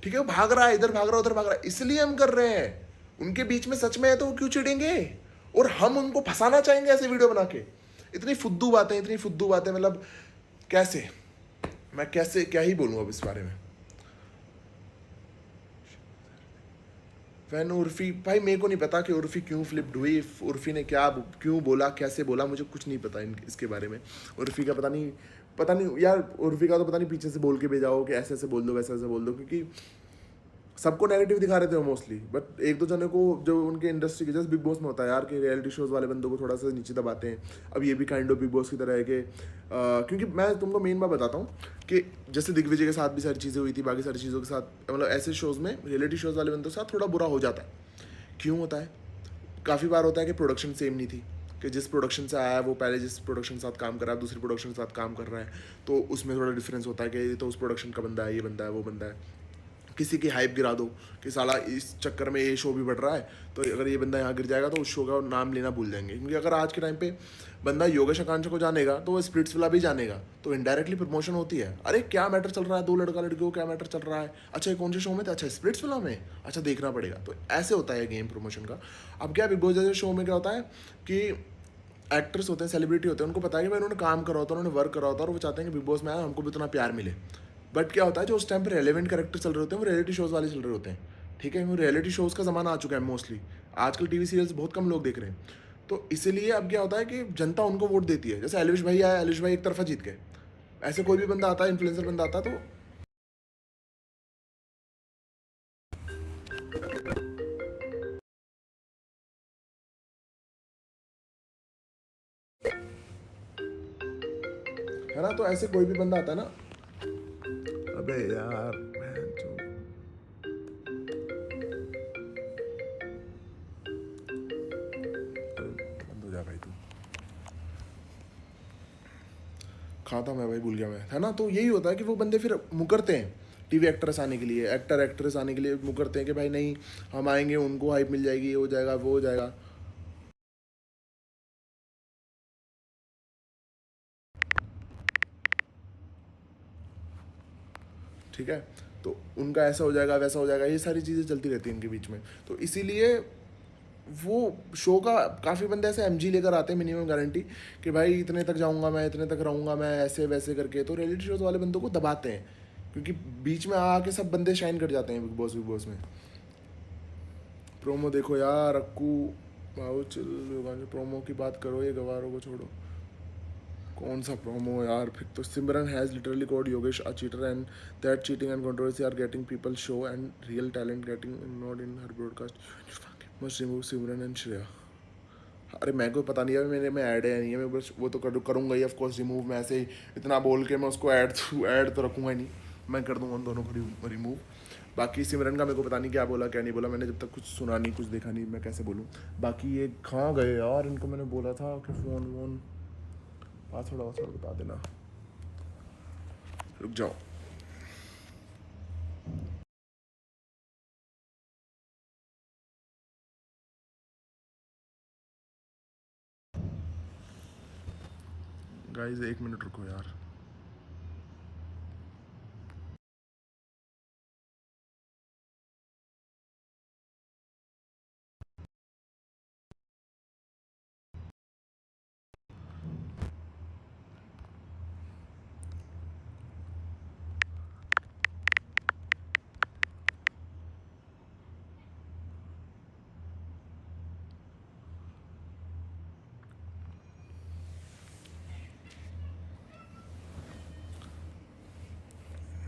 ठीक है, वो भाग रहा है, इधर भाग रहा है उधर भाग रहा है, इसलिए हम कर रहे हैं। उनके बीच में सच में है तो वो क्यों चिढ़ेंगे, और हम उनको फंसाना चाहेंगे ऐसे वीडियो बना के। इतनी फुद्दू बातें, इतनी फुद्दू बातें, मतलब कैसे, मैं कैसे क्या ही बोलूँ अब इस बारे में। वैन उर्फी, भाई मेरे को नहीं पता कि उर्फी क्यों फ्लिप्ड हुई, उर्फी ने क्या क्यों बोला, कैसे बोला, मुझे कुछ नहीं पता इसके बारे में। उर्फी का पता नहीं यार, उर्फी का तो पता नहीं पीछे से बोल के भेजा हो कि ऐसे ऐसे बोल दो, वैसे ऐसे बोल दो, क्योंकि सबको नेगेटिव दिखा रहे थे वो मोस्टली, बट एक दो जने को जो उनके इंडस्ट्री के, जैसे बिग बॉस में होता है यार, कि रियलिटी शोज वाले बंदों को थोड़ा सा नीचे दबाते हैं। अब ये भी काइंड ऑफ बिग बॉस की तरह है कि क्योंकि मैं तुमको मेन बात बताता हूँ कि जैसे दिग्विजय के साथ भी सारी चीज़ें हुई थी, बाकी सारी चीज़ों के साथ, मतलब ऐसे शोज़ में, रियलिटी शोज़ वाले बंदों के साथ थोड़ा बुरा हो जाता है। क्यों होता है? काफ़ी बार होता है कि प्रोडक्शन सेम नहीं थी, कि जिस प्रोडक्शन से आया है वो पहले जिस प्रोडक्शन के साथ काम कर रहा है, दूसरी प्रोडक्शन के साथ काम कर रहा है, तो उसमें थोड़ा डिफरेंस होता है कि ये तो उस प्रोडक्शन का बंदा है, ये बंदा है, वो बंदा है। किसी की हाइप गिरा दो कि साला इस चक्कर में ये शो भी बढ़ रहा है, तो अगर ये बंदा यहाँ गिर जाएगा तो उस शो का नाम लेना भूल जाएंगे, क्योंकि अगर आज के टाइम पे बंदा योगेश आकांक्षा को जानेगा तो वो स्प्लिट्स वाला भी जानेगा, तो इनडायरेक्टली प्रमोशन होती है। अरे क्या मैटर चल रहा है, दो लड़का लड़की को क्या मैटर चल रहा है, अच्छा ये कौन से शो में थे, अच्छा स्प्लिट्स वाला में, अच्छा देखना पड़ेगा। तो ऐसे होता है गेम प्रमोशन का। अब क्या बिग बॉस जैसे शो में क्या होता है कि एक्टर्स होते हैं, सेलिब्रिटी होते हैं, उनको पता है कि भाई उन्होंने काम करा होता है, उन्होंने वर्क करा होता है, और वो चाहते हैं कि बिग बॉस में आए हमको भी उतना प्यार मिले। बट क्या होता है, जो उस टाइम पे रेलेवेंट कैरेक्टर चल रहे होते हैं वो रियलिटी शोज़ वाले चल रहे होते हैं। ठीक है, वो रियलिटी शोज़ का ज़माना आ चुका है मोस्टली, आजकल टीवी सीरियल्स बहुत कम लोग देख रहे हैं। तो इसीलिए अब क्या होता है कि जनता उनको वोट देती है। जैसे एलिश भाई आया, एलिश भाई एक तरफा जीत गए। ऐसे कोई भी बंदा आता है, इन्फ्लुएंसर बंदा आता है, तो है ना, तो ऐसे कोई भी बंदा आता है ना। अबे यार बहन चो, बंद हो जा भाई तू, खाता मैं भाई, भूल गया मैं, है ना। तो यही होता है कि वो बंदे फिर मुकरते हैं टीवी एक्ट्रेस आने के लिए, एक्टर एक्ट्रेस आने के लिए मुकरते हैं कि भाई नहीं हम आएंगे, उनको हाइप मिल जाएगी, ये हो जाएगा, वो हो जाएगा। ठीक है, तो उनका ऐसा हो जाएगा, वैसा हो जाएगा, ये सारी चीज़ें चलती रहती हैं इनके बीच में। तो इसीलिए वो शो का काफ़ी बंदे ऐसे एमजी लेकर आते हैं, मिनिमम गारंटी, कि भाई इतने तक जाऊंगा मैं, इतने तक रहूंगा मैं, ऐसे वैसे करके, तो रियलिटी शोज वाले बंदों को दबाते हैं, क्योंकि बीच में आके सब बंदे शाइन कर जाते हैं बिग बॉस में। प्रोमो देखो यार, अक्कू भाव चिल, प्रोमो की बात करो, ये गवारों को छोड़ो। कौन सा प्रोमो यार, फिर तो Simran has literally called Yogesh a cheater and that cheating and controversy are getting people show and real talent getting not in her broadcast must remove Simran and Shreya. अरे मैं को पता नहीं है, मेरे में ऐड है नहीं है, मैं बस वो तो करूँगा ही ऑफ कोर्स रिमूव। मैं ऐसे ही इतना बोल के मैं उसको ऐड तो रखूँगा ही नहीं, मैं कर दूँगा उन दोनों को रिमूव। बाकी सिमरन का मेरे को पता नहीं क्या बोला क्या नहीं बोला, मैंने जब तक कुछ सुना नहीं, कुछ देखा नहीं, मैं कैसे बोलूँ। बाकी ये कहाँ गए यार, इनको मैंने बोला था कि फ़ोन वोन पासवर्ड वासवर्ड बता देना। रुक जाओ। गाइस 1 मिनट रुको यार।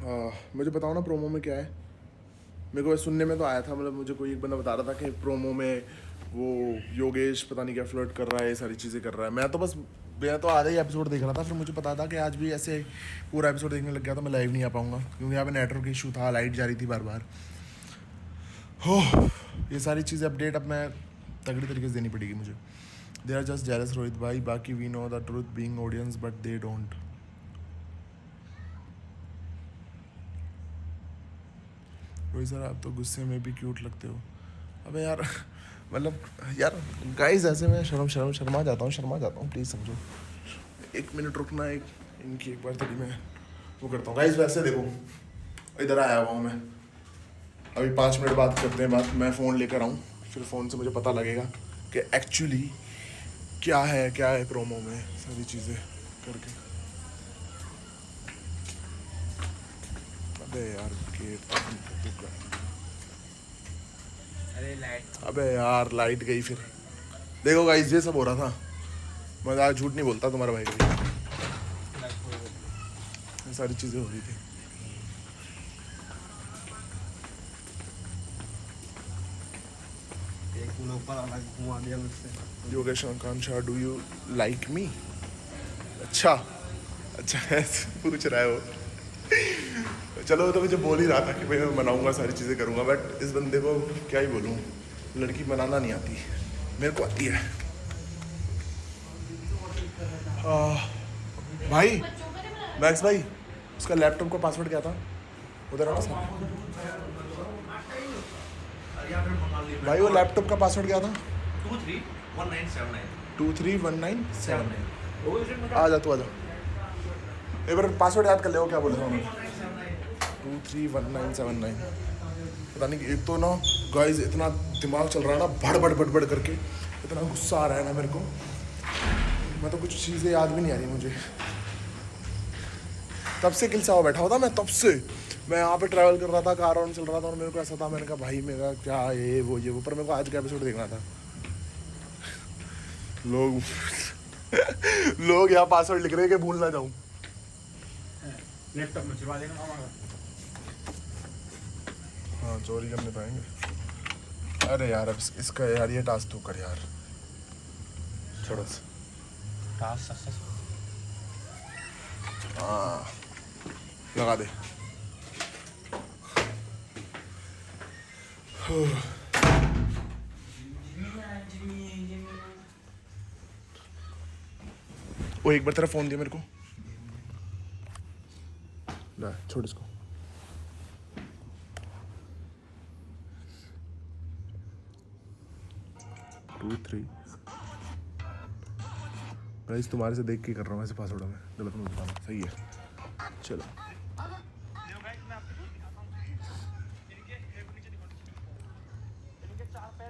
मुझे बताओ ना प्रोमो में क्या है। मेरे को सुनने में तो आया था, मतलब मुझे कोई एक बंदा बता रहा था कि प्रोमो में वो योगेश पता नहीं क्या फ्लर्ट कर रहा है, ये सारी चीज़ें कर रहा है। मैं तो आधा ही एपिसोड देख रहा था, फिर मुझे पता था कि आज भी ऐसे पूरा एपिसोड देखने लग गया तो मैं लाइव नहीं आ पाऊँगा, क्योंकि यहाँ पे नेटवर्क इशू था, लाइट जा रही थी बार बार। हो, ये सारी चीज़ें अपडेट अब मैं तगड़ी तरीके से देनी पड़ेगी मुझे। They are just jealous Rohit भाई, बाकी we know the truth being audience but they don't. Rohit sir आप तो गुस्से में भी क्यूट लगते हो। अबे यार मतलब यार गाइस ऐसे मैं शर्मा जाता हूँ, प्लीज़ समझो। 1 मिनट रुकना, इनकी एक बार तभी मैं वो करता हूँ। गाइस वैसे देखो इधर आया हुआ हूँ मैं, अभी 5 मिनट बात करते हैं बात, मैं फ़ोन लेकर आऊँ, फिर फ़ोन से मुझे पता लगेगा कि एक्चुअली क्या है प्रोमो में, सारी चीज़ें करके। अबे यार गेट, अबे यार लाइट गई फिर। देखो गाइस ये सब हो रहा था, मैं आज झूठ नहीं बोलता तुम्हारा भाई कभी, ये सारी चीज़ें हो रही थी। योगेश आकांक्षा डू यू लाइक मी? अच्छा पूछ रहा है वो। चलो तो मुझे बोल ही रहा था कि भाई मैं मनाऊंगा, सारी चीज़ें करूंगा, बट इस बंदे को क्या ही बोलूं, लड़की मनाना नहीं आती, मेरे को आती है। भाई मैक्स भाई, उसका लैपटॉप का पासवर्ड क्या था उधर आना सर। भाई वो लैपटॉप का पासवर्ड क्या था? 231979। आ जा तू, आ जा, एक बार पासवर्ड याद कर ले, वो क्या बोला था उन्होंने? 231979। पता नहीं, एक तो ना गाइस इतना दिमाग चल रहा है ना भड़ करके, इतना गुस्सा आ रहा है ना मेरे को, मैं तो कुछ चीज़ें याद भी नहीं आ रही मुझे। तब से किल से बैठा हुआ था मैं, तब से मैं यहाँ पे ट्रैवल कर रहा था, कार ऑन चल रहा था, और मेरे को ऐसा था, मैंने कहा भाई मेरा क्या ये वो पर मेरे को आज का एपिसोड देखना था। लोग यहाँ पासवर्ड लिख रहे हैं कि भूल ना जाऊँ। लैपटॉप में चुरा देना मामा। हाँ चोरी करने पाएंगे। अरे यार अब इसका यार ये टास्क तू कर यार, छोड़ो टास्क हाँ लगा दे। वो एक बार तेरा फोन दिया मेरे को, ला छोड़ इसको। टू थ्री गाइस तुम्हारे से देख के कर रहा हूँ ऐसे पासवर्ड में, गलत मत बताना, सही है। चलो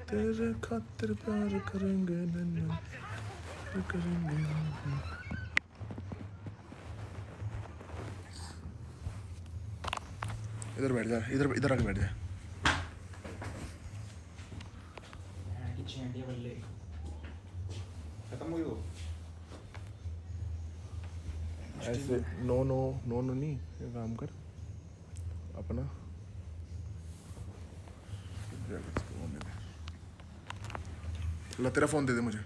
तेरे खातिर प्यार करेंगे नन्ना, करेंगे। इधर बैठ जा, इधर आके बैठ जा। खत्म हो गई ऐसे नो नहीं, ये काम कर अपना। ला तेरा फोन दे दे मुझे।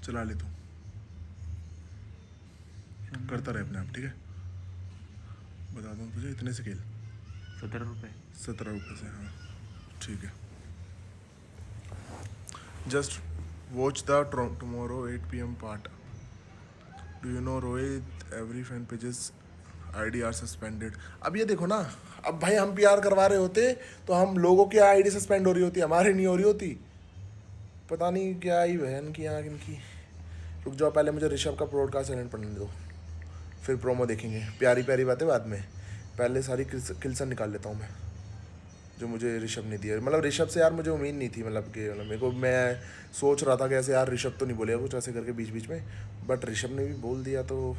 चला ले तू, करता रहे अपने आप, ठीक है। बता दूँ तुझे इतने से खेल 17 रुपये। 17 रुपये से, हाँ ठीक है। Just watch the tomorrow 8 PM part. Do you know Rohit every fan pages ID are suspended. अब ये देखो ना, अब भाई हम PR करवा रहे होते तो हम लोगों की ID सस्पेंड हो रही होती, हमारी नहीं हो रही होती। पता नहीं क्या ही बहन की यहाँ इनकी। रुक जाओ, पहले मुझे ऋषभ का प्रोडकास्ट साइलेंट पढ़ने दो, फिर प्रोमो देखेंगे। प्यारी प्यारी बातें बाद में, पहले सारी किल्सन निकाल लेता हूँ मैं जो मुझे ऋषभ ने दिया। मतलब ऋषभ से यार मुझे उम्मीद नहीं थी, मतलब कि मेरे को, मैं सोच रहा था कि ऐसे यार ऋषभ तो नहीं बोलेगा कुछ ऐसे करके बीच बीच में, बट ऋषभ ने भी बोल दिया तो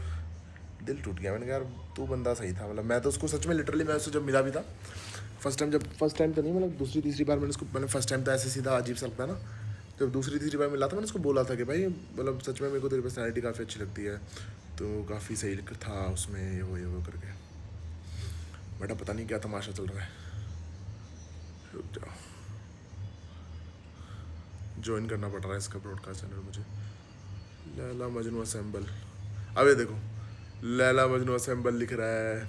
दिल टूट गया। मैंने कहा यार तू बंदा सही था, मतलब मैं तो उसको सच में लिटरली, मैं उसको जब मिला भी था फर्स्ट टाइम तो नहीं, मतलब दूसरी तीसरी बार मैंने उसको, मैंने फर्स्ट टाइम तो ऐसे सीधा अजीब सा लगता है ना, जब दूसरी तीसरी बार मिला था मैंने उसको बोला था कि भाई मतलब सच में मेरे को तेरी पर्सनैलिटी काफ़ी अच्छी लगती है, तो काफ़ी सही था उसमें ये वो करके। बेटा पता नहीं क्या तमाशा चल रहा है, रुक जाओ, ज्वाइन करना पड़ रहा है इसका ब्रॉडकास्ट चैनल मुझे। लैला मजनू असेंबल, अब ये देखो लैला मजनू असेंबल लिख रहा है।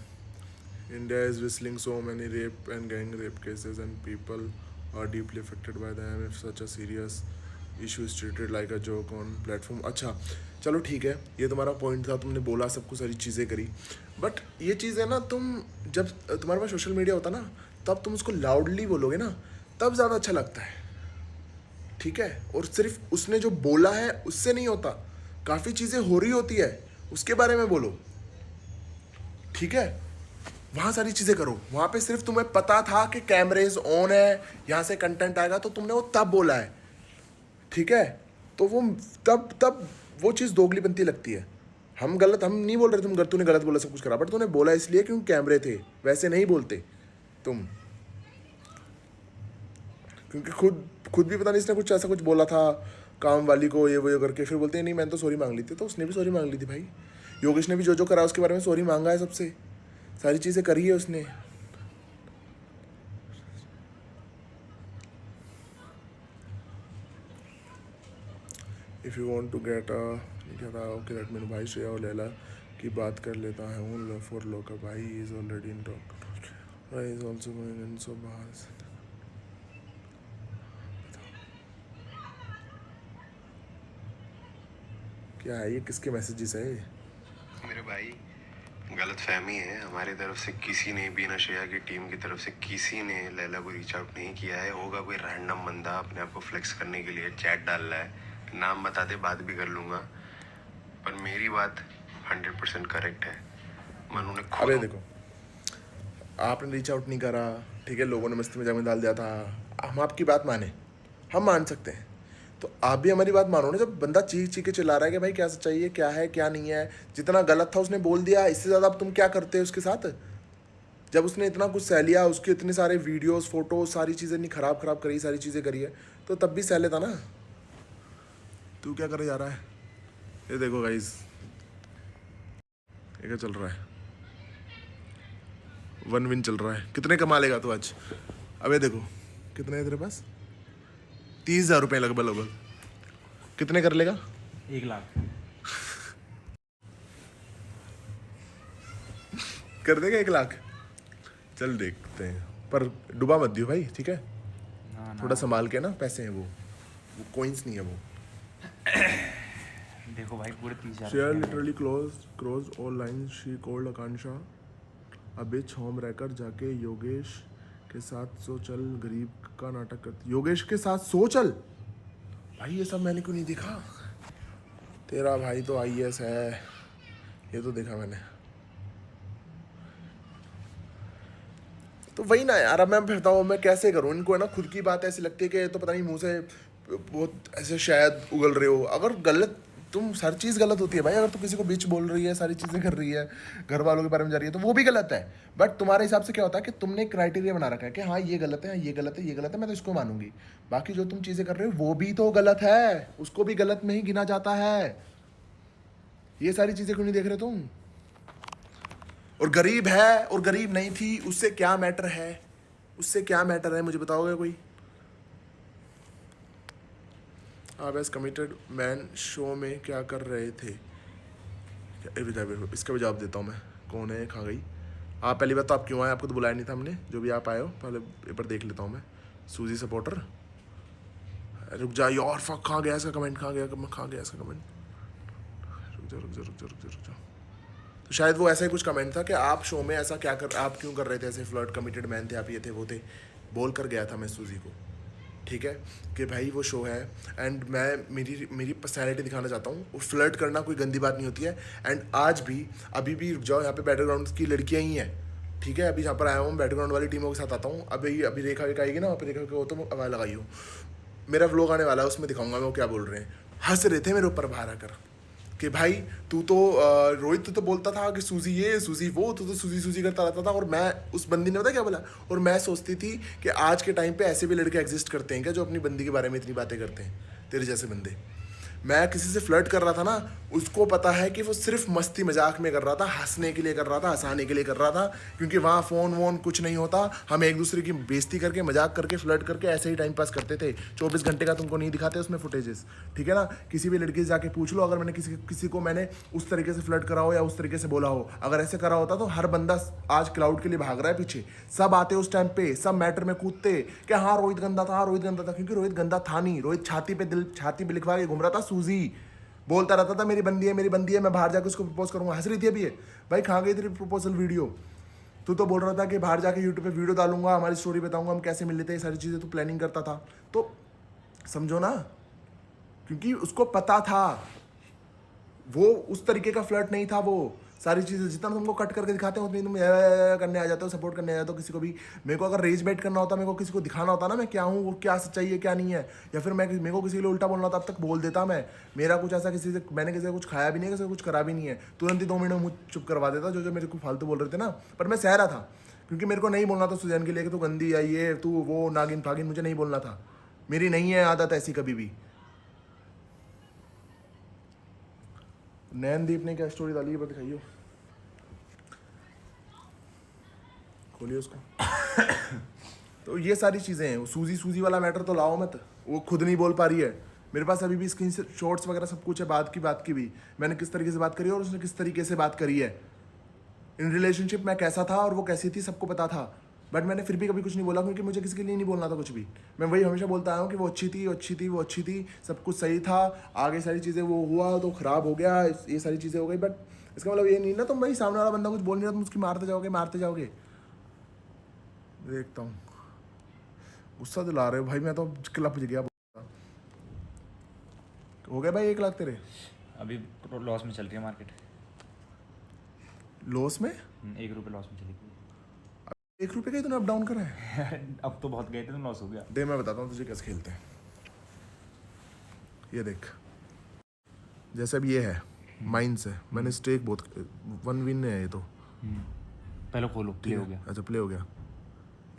इंडिया इज विस्लिंग so many rape and gang rape cases and people are deeply affected by them if such a serious issue is treated like a joke on platform. अच्छा चलो ठीक है, ये तुम्हारा पॉइंट था, तुमने बोला सब कुछ सारी चीज़ें करी, बट ये चीज़ है ना, तुम जब तुम्हारे पास सोशल मीडिया होता ना तब तुम उसको लाउडली बोलोगे ना तब ज़्यादा अच्छा लगता है, ठीक है। और सिर्फ उसने जो बोला है उससे नहीं होता, काफ़ी चीज़ें हो रही होती है उसके बारे में बोलो, ठीक है। वहाँ सारी चीज़ें करो, वहाँ पे सिर्फ तुम्हें पता था कि कैमरेज ऑन है, यहाँ से कंटेंट आएगा, तो तुमने वो तब बोला है, ठीक है। तो वो तब वो चीज़ दोगली बनती लगती है। हम नहीं बोल रहे तूने गलत बोला सब कुछ करा, बट तूने बोला इसलिए क्योंकि कैमरे थे, वैसे नहीं बोलते तुम, क्योंकि खुद भी पता नहीं इसने कुछ ऐसा कुछ बोला था काम वाली को ये वो करके, फिर बोलते हैं नहीं मैंने तो सॉरी मांग ली थी, तो उसने भी सॉरी मांग ली थी भाई। योगेश ने भी जो करा उसके बारे में सॉरी मांगा है, सबसे सारी चीज़ें करी है उसने। If you want to get okay let me, भाई श्रेया और लैला की बात कर लेता हूँ फॉर लोका, भाई is already in talk, is also going in so बाहर। क्या है ये, किसके मैसेजेस है ये? मेरे भाई गलत फहमी है, हमारी तरफ से किसी ने भी, नशया की टीम की तरफ से किसी ने लैला को रीच आउट नहीं किया है। होगा कोई रैंडम बंदा अपने आप को फ्लेक्स करने के लिए चैट डाल रहा है, नाम बता दे बात भी कर लूँगा, पर मेरी बात 100% करेक्ट है। मनु ने खुद, अबे देखो आपने रीच आउट नहीं करा, ठीक है, लोगों ने मस्ती मजाक में डाल दिया था, हम आपकी बात माने, हम मान सकते हैं, तो आप भी हमारी बात मानो ना। जब बंदा चीख के चिल्ला रहा है कि भाई क्या सच्चाई है, क्या है क्या नहीं है, जितना गलत था उसने बोल दिया, इससे ज़्यादा अब तुम क्या करते हो उसके साथ? जब उसने इतना कुछ सह लिया, उसके इतने सारे वीडियोस फोटोज सारी चीज़ें इतनी खराब करी, सारी चीज़ें करी है, तो तब भी सह लेता ना। तू क्या करे जा रहा है? ये देखो गाइस, ये क्या चल रहा है, 1 विन चल रहा है। कितने कमा लेगा तू आज? अब ये देखो कितने है तेरे पास, 30,000 रुपये लगभग। कितने कर लेगा? 1 लाख कर देगा 1 लाख? चल देखते हैं, पर डुबा मत दियो भाई, ठीक है। ना थोड़ा संभाल के ना, पैसे हैं वो कोइंस नहीं है वो। देखो भाई पूरे 30,000 share literally close all line, she called Akanksha a bitch home रहकर जाके योगेश के साथ सो चल गरीब का नाटक करती। योगेश के साथ सो चल, भाई ये सब मैंने क्यों नहीं देखा? तेरा भाई तो IAS है, ये तो देखा मैंने। तो वही ना यार, अब मैं फिरता हूँ, मैं कैसे करूँ इनको, है ना, खुद की बात ऐसी लगती है कि तो पता नहीं मुंह से बहुत ऐसे शायद उगल रहे हो। अगर गलत, तुम हर चीज़ गलत होती है भाई, अगर तू किसी को बीच बोल रही है, सारी चीज़ें कर रही है, घर वालों के बारे में जा रही है, तो वो भी गलत है। बट तुम्हारे हिसाब से क्या होता है कि तुमने एक क्राइटेरिया बना रखा है कि हाँ ये गलत है, ये गलत है, ये गलत है, मैं तो इसको मानूंगी। बाकी जो तुम चीज़ें कर रहे हो वो भी तो गलत है, उसको भी गलत में ही गिना जाता है। ये सारी चीज़ें क्यों नहीं देख रहे तुम? और गरीब है और गरीब नहीं थी, उससे क्या मैटर है? उससे क्या मैटर है, मुझे बताओगे कोई? आप एज कमिटेड मैन शो में क्या कर रहे थे? इसका भी जवाब देता हूँ मैं, कौन है खा गई। आप पहली बात तो आप क्यों आए, आपको तो बुलाया नहीं था हमने, जो भी आप आए हो पहले एक बार देख लेता हूँ मैं। सूजी सपोर्टर, रुक जा यार, फक कहाँ गया इसका कमेंट, कहाँ गया इसका कमेंट? रुक जा। तो शायद वो ऐसा ही कुछ कमेंट था कि आप शो में ऐसा क्या कर, आप क्यों कर रहे थे ऐसे, फ्लर्ट, कमिटेड मैन थे आप, ये थे वो थे, बोल कर गया था मैं सूजी को, ठीक है, कि भाई वो शो है एंड मैं मेरी पर्सनैलिटी दिखाना चाहता हूँ। और फ्लर्ट करना कोई गंदी बात नहीं होती है। एंड आज भी अभी भी, रुक जाओ, यहाँ पे बैटरग्राउंड की लड़कियाँ ही हैं, ठीक है। अभी यहाँ पर आया हूँ, बैटरग्राउंड वाली टीमों के साथ आता हूँ। अभी रेखा वेखा आएगी ना, वहाँ पर रेखा को तो आवाज़ लगाई हो, मेरा व्लॉग आने वाला है, उसमें दिखाऊंगा मैं वो क्या बोल रहे हैं। हंस रहे थे मेरे ऊपर बाहर आकर कि भाई तू तो रोहित तो बोलता था कि सूजी ये सूजी वो, तू तो सूजी सूजी करता रहता था। और मैं, उस बंदी ने पता क्या बोला, और मैं सोचती थी कि आज के टाइम पे ऐसे भी लड़के एग्जिस्ट करते हैं क्या जो अपनी बंदी के बारे में इतनी बातें करते हैं, तेरे जैसे बंदे। मैं किसी से फ्लर्ट कर रहा था ना, उसको पता है कि वो सिर्फ मस्ती मजाक में कर रहा था, हंसने के लिए कर रहा था, हंसाने के लिए कर रहा था, क्योंकि वहाँ फ़ोन वोन कुछ नहीं होता। हम एक दूसरे की बेइज्जती करके, मजाक करके, फ्लर्ट करके ऐसे ही टाइम पास करते थे। 24 घंटे का तुमको नहीं दिखाते उसमें फुटेजेस, ठीक है ना। किसी भी लड़की से जाके पूछ लो, अगर मैंने किसी को मैंने उस तरीके से फ्लर्ट करा हो या उस तरीके से बोला हो, अगर ऐसे करा होता तो हर बंदा आज क्लाउड के लिए भाग रहा है पीछे। सब आते उस टाइम पे, सब मैटर में कूदते कि हाँ रोहित गंदा था, रोहित गंदा था, क्योंकि रोहित गंदा था नहीं। रोहित छाती पे लिखवा के घूम रहा था सूजी, बोलता रहता था मेरी बंदी है, मेरी बंदी है, मैं बाहर जाकर उसको प्रपोज करूंगा। हंस रही थी अभी ये, भाई कहाँ गई तेरी प्रपोजल वीडियो? तू तो बोल रहा था कि बाहर जाके यूट्यूब पे वीडियो डालूंगा, हमारी स्टोरी बताऊंगा, हम कैसे मिले थे, ये सारी चीज़ें तू प्लानिंग करता था। तो समझो ना, क्योंकि उसको पता था वो उस तरीके का फ्लर्ट नहीं था। वो सारी चीज़ें जितना तुमको कट करके दिखाते हो उतनी तुम करने आ जाते हो, सपोर्ट करने आ जाते हो किसी को भी। मेरे को अगर रेज बेट करना होता, मेरे को किसी को दिखाना होता ना मैं क्या हूँ, वो क्या सच्चाई है क्या नहीं है, या फिर मेरे को किसी के लिए उल्टा बोलना होता, अब तक बोल देता मैं। मेरा कुछ ऐसा किसी से, मैंने किसी से कुछ खाया भी नहीं है, किसी से कुछ करा भी नहीं है, तुरंत ही 2 मिनट में मुझ चुप करवा देता जो मेरे को फालतू बोल रहे थे ना। पर मैं सह रहा था, क्योंकि मेरे को नहीं बोलना था सुजैन के लिए कि तू गंदी है, ये तू वो नागिन फागिन, मुझे नहीं बोलना था। मेरी नहीं है आदत ऐसी कभी भी। नैनदीप ने क्या स्टोरी डाली है दिखाइयो, खोलिए उसको। तो ये सारी चीज़ें हैं। सूजी सूजी वाला मैटर तो लाओ मत, वो खुद नहीं बोल पा रही है। मेरे पास अभी भी स्क्रीन शॉट्स वगैरह सब कुछ है, बात की भी, मैंने किस तरीके से बात करी है और उसने किस तरीके से बात करी है। इन रिलेशनशिप मैं कैसा था और वो कैसी थी सबको पता था, बट मैंने फिर भी कभी कुछ नहीं बोला, क्योंकि मुझे किसी के लिए नहीं बोलना था कुछ भी। मैं वही हमेशा बोलता आया हूँ कि वो अच्छी थी, वो अच्छी थी, वो अच्छी थी, सब कुछ सही था। आगे सारी चीज़ें वो हुआ तो ख़राब हो गया, ये सारी चीज़ें हो गई, बट इसका मतलब ये नहीं ना तुम भाई सामने वाला बंदा कुछ बोल नहीं रहा तुम उसकी मारते जाओगे। देखता हूँ, गुस्सा दिला रहे हो भाई, मैं तो क्लब गया। हो गया भाई 1 लाख तेरे? अभी लॉस में चल रही है मार्केट। लॉस में? 1 रुपये लॉस में चली गई। 1 रुपये का ही तूने अप डाउन करा है? अब तो बहुत गए थे तो लॉस हो गया। दे मैं बताता हूँ तुझे कैसे खेलते हैं। ये देख, जैसे अब ये है माइंस है, मैंने स्टेक बहुत 1 विन है ये तो। पहले खोलो, प्ले हो गया। अच्छा प्ले हो गया,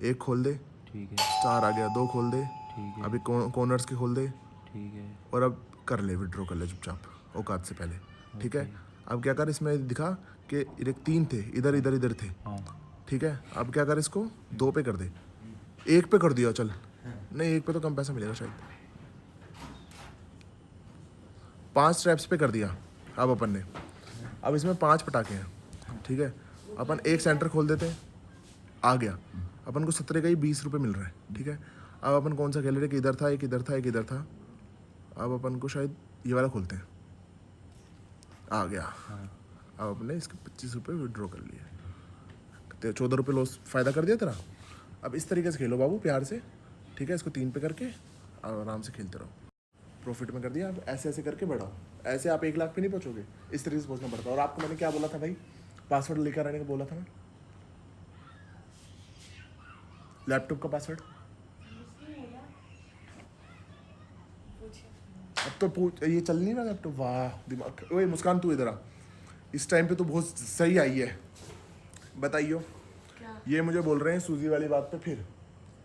1 खोल दे, ठीक है, स्टार आ गया, 2 खोल दे, ठीक है, अभी कॉर्नर्स के खोल दे, ठीक है, और अब कर ले, विड्रॉ कर ले चुपचाप औकात से पहले, ठीक है। अब क्या कर, इसमें दिखा कि 3 थे, इधर थे, हाँ, ठीक है। अब क्या कर, इसको 2 पे कर दे, 1 पे कर दिया, चल नहीं 1 पे तो कम पैसा मिलेगा शायद, 5 स्ट्रैप्स पे कर दिया। अब अपन ने, अब इसमें 5 पटाखे हैं, ठीक है। अपन 1 सेंटर खोल देते हैं, आ गया, अपन को 17 का ही 20 रुपये मिल रहा है, ठीक है। अब अपन कौन सा खेल रहे, कि इधर था, एक इधर था, एक इधर था। अब अपन को शायद ये वाला खोलते हैं, आ गया। अब अपने इसके 25 रुपये विड्रॉ कर लिए, 14 रुपये लॉस, फ़ायदा कर दिया तेरा। अब इस तरीके से खेलो बाबू, प्यार से, ठीक है। इसको 3 पे करके आराम से खेलते रहो, प्रॉफिट में कर दिया। अब ऐसे ऐसे करके बढ़ाओ, ऐसे आप 1 लाख पे नहीं पहुँचोगे, इस तरीके से पहुँचना पड़ता है। और आपको मैंने क्या बोला था भाई, पासवर्ड लेकर आने का बोला था ना, लैपटॉप का पासवर्ड। अब तो पूछ, ये चल नहीं रहा लैपटॉप, वाह दिमाग। ओए मुस्कान तू इधर आ, इस टाइम पे तो बहुत सही आई है, बताइयो। क्या? ये मुझे बोल रहे हैं सूजी वाली बात पे फिर,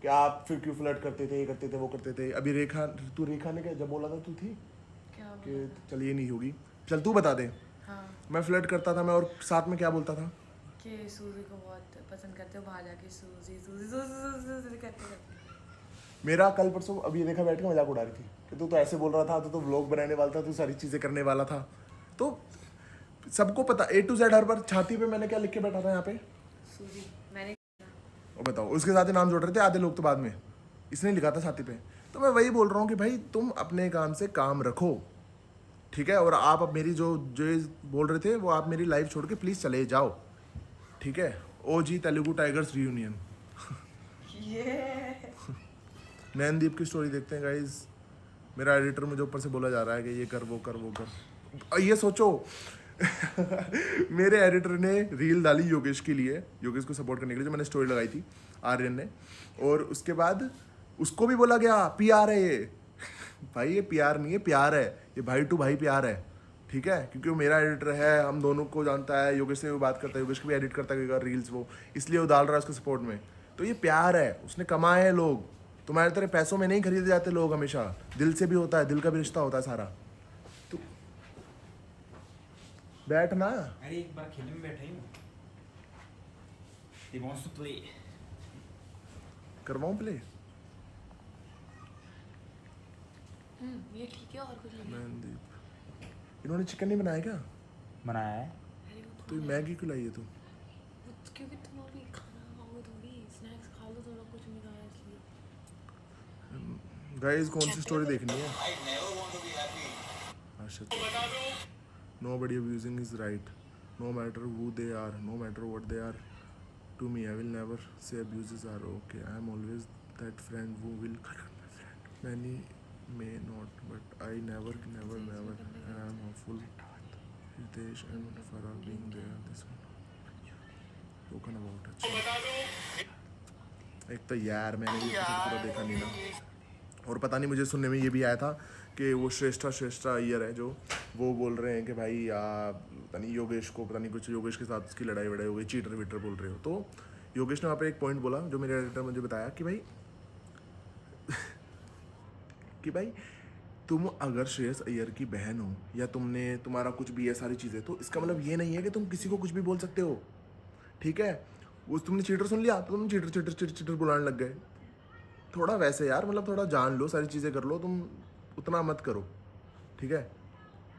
कि आप फिर क्यों फ्लर्ट करते थे, ये करते थे, वो करते थे। अभी रेखा ने क्या जब बोला था, तू थी क्या कि चल ये नहीं होगी, चल तू बता दे। हाँ, मैं फ्लर्ट करता था मैं, और साथ में क्या बोलता था कि सूजी को बहुत पसंद करते हो, बाहर जाके सूजी सूजी सूजी सूजी करते करते। मेरा कल परसों अभी देखा बैठ के मजाक उड़ा रही थी कि तू तो ऐसे बोल रहा था, तू तो व्लॉग बनाने वाला था, तू सारी चीज़ें करने वाला था। तो सबको पता, A to Z हर बार छाती पे मैंने क्या लिख के बैठा था यहाँ पे, सूजी मैंने और बताओ, उसके साथ ही नाम जोड़ रहे थे आधे लोग, तो बाद में इसने लिखा था छाती पे। तो मैं वही बोल रहा हूँ कि भाई तुम अपने काम से काम रखो, ठीक है। और आप अब मेरी जो जो बोल रहे थे वो, आप मेरी लाइफ छोड़ के प्लीज़ चले जाओ, ठीक है। OG Telugu tigers reunion. ये नैनदीप की स्टोरी देखते हैं गाइज। मेरा एडिटर मुझे ऊपर से बोला जा रहा है कि ये कर वो कर वो कर। ये सोचो मेरे एडिटर ने रील डाली योगेश के लिए, योगेश को सपोर्ट करने के लिए, जो मैंने स्टोरी लगाई थी आर्यन ने, और उसके बाद उसको भी बोला गया PR है ये भाई, ये PR नहीं है, प्यार है ये, भाई टू भाई प्यार है, ठीक है, क्योंकि वो मेरा एडिटर है, हम दोनों को जानता है, योगेश से भी बात करता है, योगेश को भी एडिट करता है रील्स वो, इसलिए वो डाल रहा है उसके सपोर्ट में। तो ये प्यार है, उसने कमाए हैं लोग। तुम्हारे तरह पैसों में नहीं खरीदे जाते लोग, हमेशा दिल से भी होता है, दिल का भी रिश्ता होता है सारा। तो बैठ ना। अरे एक बार खेलने में बैठा ही हूँ। He wants to play. करवाऊं प्ले? ये ठीक है और कुछ नहीं। मनदीप, इन्होंने चिकन नहीं बनाया क्या? बनाया है। अरे वो तो ये मैगी क्यों लाई है तू? क्योंकि तुम अभी खाना खाओगे थोड़ी, स्नैक्स खा लो, थोड़ा कुछ नहीं खाया इसलिए। गाइस कौन सी स्टोरी देखनी है? Nobody abusing is right. No matter who they are, no matter what they are. To me, I will never say abuses are okay. I am always that friend who will correct my friend. Many may not, but I never. I am hopeful. Hitesh and Farah being there. This one. Spoken about it. एक तो यार मैंने भी पूरा देखा नहीं ना, और पता नहीं मुझे सुनने में ये भी आया था कि वो श्रेष्ठा अय्यर है जो, वो बोल रहे हैं कि भाई पता नहीं योगेश को, पता नहीं कुछ योगेश के साथ उसकी लड़ाई वड़ाई हो गई, चीटर वीटर बोल रहे हो। तो योगेश ने वहाँ पे एक पॉइंट बोला जो मेरे एडिटर मुझे बताया कि भाई तुम अगर श्रेयस अय्यर की बहन हो या तुम्हारा कुछ भी है सारी चीज़ें, तो इसका मतलब ये नहीं है कि तुम किसी को कुछ भी बोल सकते हो, ठीक है। वो तुमने चीटर सुन लिया तो तुम चीटर बुलाने लग गए। थोड़ा वैसे यार, मतलब थोड़ा जान लो, सारी चीज़ें कर लो, तुम उतना मत करो, ठीक है।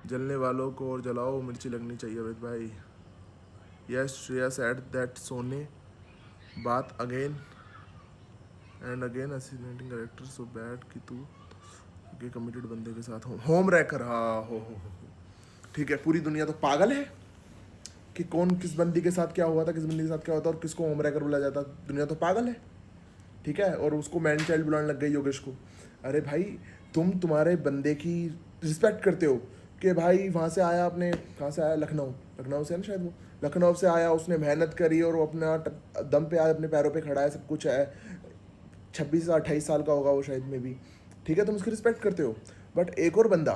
जलने वालों को और जलाओ, मिर्ची लगनी चाहिए अमित भाई। यस श्रेया सेड दैट सोने बात अगेन एंड अगेन, असिस्टेंटिंग डायरेक्टर सो बैड कि तू के कमिटेड बंदे के साथ होम रैकर। हाँ हो ठीक है। पूरी दुनिया तो पागल है कि कौन किस बंदी के साथ क्या हुआ था, किस बंदी के साथ क्या होता और किसको होम रैकर बुलाया जाता। दुनिया तो पागल है, ठीक है। और उसको मैन चाइल्ड बुलाने लग गई योगेश को। अरे भाई तुम्हारे बंदे की रिस्पेक्ट करते हो कि भाई वहाँ से आया, अपने कहाँ से आया, लखनऊ से है ना शायद, वो लखनऊ से आया, उसने मेहनत करी और वो अपना दम पे आया, अपने पैरों पे खड़ा है, सब कुछ है, 26-28 साल का होगा वो शायद में भी, ठीक है। तुम उसकी रिस्पेक्ट करते हो। बट एक और बंदा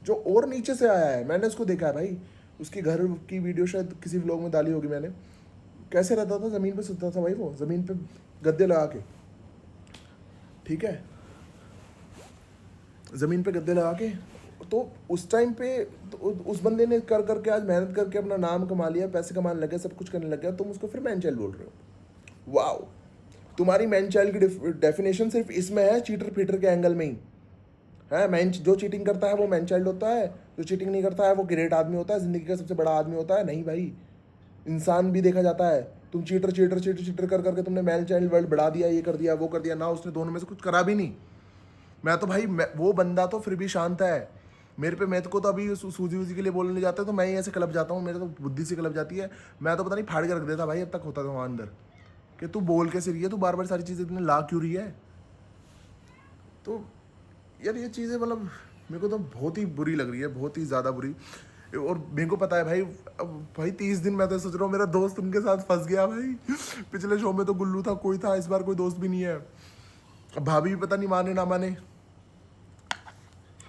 जो और नीचे से आया है, मैंने उसको देखा है भाई, उसकी घर की वीडियो शायद किसी व्लॉग में डाली होगी मैंने, कैसे रहता था, ज़मीन पे सुतता था भाई, वो ज़मीन पे गद्दे लगा के, ठीक है, ज़मीन पे गद्दे लगा के। तो उस टाइम पे तो उस बंदे ने कर करके आज मेहनत करके अपना नाम कमा लिया, पैसे कमाने लगे, सब कुछ करने लग गया, तुम उसको फिर मैन चाइल्ड बोल रहे हो। वाओ, तुम्हारी मैन चाइल्ड की डेफिनेशन सिर्फ इसमें है, चीटर फीटर के एंगल में ही है। मैन जो चीटिंग करता है वो मैन चाइल्ड होता है, जो चीटिंग नहीं करता है वो ग्रेट आदमी होता है, ज़िंदगी का सबसे बड़ा आदमी होता है। नहीं भाई, इंसान भी देखा जाता है। तुम चीटर कर करके तुमने मैन चाइल्ड वर्ल्ड बढ़ा दिया, ये कर दिया, वो कर दिया ना, उसने दोनों में से कुछ करा भी नहीं। मैं तो भाई वो बंदा तो फिर भी शांत है। मेरे को तो अभी सूजी के लिए बोलने जाते हैं तो मैं ही ऐसे क्लब जाता हूँ, मेरे तो बुद्धि से क्लब जाती है। मैं तो पता नहीं फाड़ के रख देता भाई, अब तक होता था वहाँ अंदर कि तू बोल कैसे रही है, तू बार बार सारी चीज़ें इतने ला क्यों रही है। तो यार ये चीज़ें मतलब मेरे को तो बहुत ही बुरी लग रही है, बहुत ही ज़्यादा बुरी। और मेरे को पता है भाई, अब भाई 30 दिन मैं तो सोच रहा हूँ मेरा दोस्त उनके साथ फंस गया भाई। पिछले शो में तो गुल्लू था, कोई था, इस बार कोई दोस्त भी नहीं है। अब भाभी भी पता नहीं माने ना माने,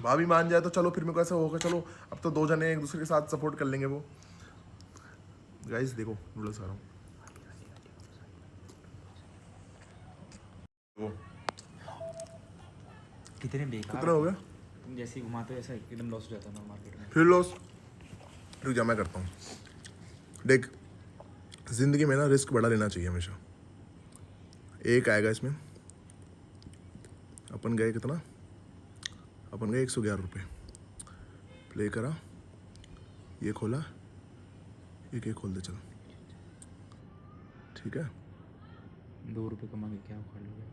भाभी मान जाए तो चलो फिर मेरे को ऐसा होगा, चलो अब तो 2 जने एक दूसरे के साथ सपोर्ट कर लेंगे। वो गाइस देखो नूडल्स आ रहा हूँ, कितने बेकार, कितना हो गया तुम जैसे ही घुमाते हो ऐसा एकदम लॉस हो जाता है ना मार्केट में। फिर लॉस। रुक जा मैं करता हूँ। देख जिंदगी में ना रिस्क बड़ा लेना चाहिए हमेशा। एक आएगा इसमें, अपन गए कितना, अपन गए 111 रुपये, प्ले करा, ये खोला, एक खोल दे चलो, ठीक है। 2 रुपये कमा के क्या उखाड़ लोगे,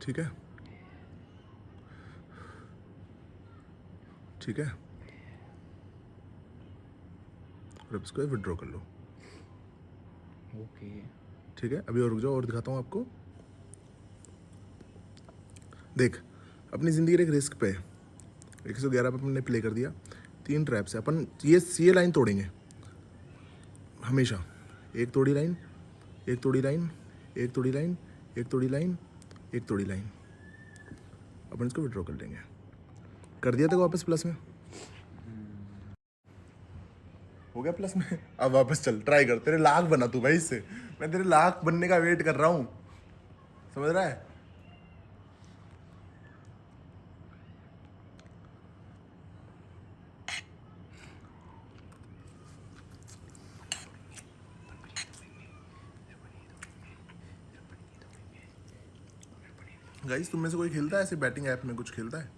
ठीक है, ठीक है। और अब इसको विड्रॉ कर लो, ओके ठीक है। अभी और रुक जाओ और दिखाता हूँ आपको। देख अपनी ज़िंदगी एक रिस्क पे 111 पे अपने प्ले कर दिया, 3 ट्रैप से अपन ये लाइन तोड़ेंगे हमेशा। एक तोड़ी लाइन, एक तोड़ी लाइन, एक तोड़ी लाइन, एक तोड़ी लाइन, एक तोड़ी लाइन, अपन इसको विड्रॉ कर लेंगे। कर दिया था वापस प्लस में, हो गया प्लस में। अब वापस चल, ट्राई कर, तेरे लाख बना तू भाई इससे। मैं तेरे लाख बनने का वेट कर रहा हूँ, समझ रहा है? गाइस तुम में से कोई खेलता है ऐसे बैटिंग ऐप में, कुछ खेलता है?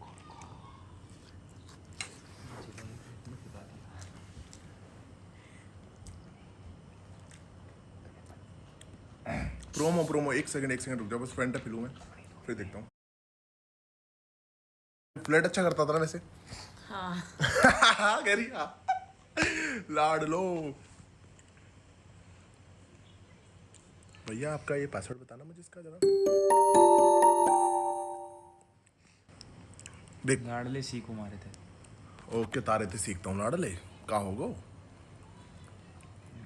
प्रोमो एक सेकंड रुक जाओ, बस फ्रंट पे लूँ मैं, फिर देखता हूँ। फ्लैट अच्छा करता था ना वैसे। हाँ कह रही हाँ। लाड लो भैया, आपका ये पासवर्ड बताना मुझे इसका जरा। देख लाडले सीखो मारे थे ओके, तारे थे सीखता हूँ लाडले का होगा।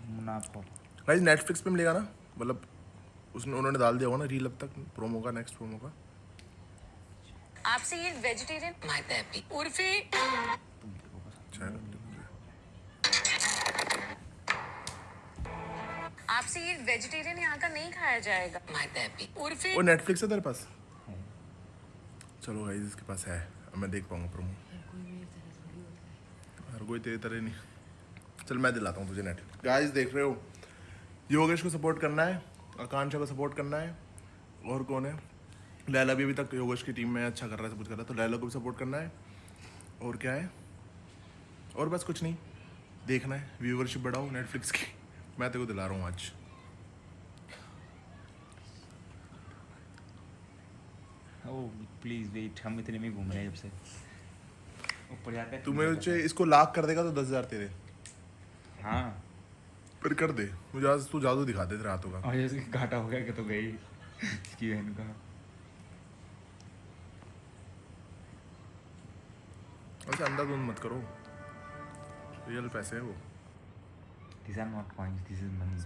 मुनाफा। भाई नेटफ्लिक्स पे मिलेगा ना, मतलब उसने उन्होंने डाल दिया होगा ना रील अब तक प्रोमो का, नेक्स्ट प्रोमो का। आपसे ये वेजिटेरियन माय बेबी उर्फी अच्छा है। आपसे ये वेजिटेरियन यहाँ का नहीं खाया जाएगा माय बेबी उर्फी। वो नेटफ्लिक्स है तेरे पास? चलो गाइस इसके पास है, अब मैं देख पाऊंगा प्रोमो। हर कोई तेरी तरह नहीं। चल मैं दिलाता हूँ तुझे नेटफ्लिक्स। गाइस देख रहे हो, योगेश को सपोर्ट करना है, आकांक्षा को सपोर्ट करना है, और कौन है, लैला भी अभी तक योगेश की टीम में अच्छा कर रहा है, सब कुछ कर रहा है, तो लैला को भी सपोर्ट करना है। और क्या है, और बस कुछ नहीं, देखना है, व्यूवरशिप बढ़ाओ नेटफ्लिक्स की। मैं तेरे को दिला रहा हूँ आज। ओ प्लीज वेट, हम इतने में घूम रहे हैं जब से ऊपर जाते हैं। तुम्हें इसको लाख कर देगा तो 10,000 तेरे, हाँ फिर कर दे। मुझे आज तू जादू दिखा दे तेरे हाथों का। और जैसे घाटा हो गया कि तो गई इसकी बहन का। ऐसे अंधाधुंध मत करो, रियल पैसे है वो। These are not coins, this is money.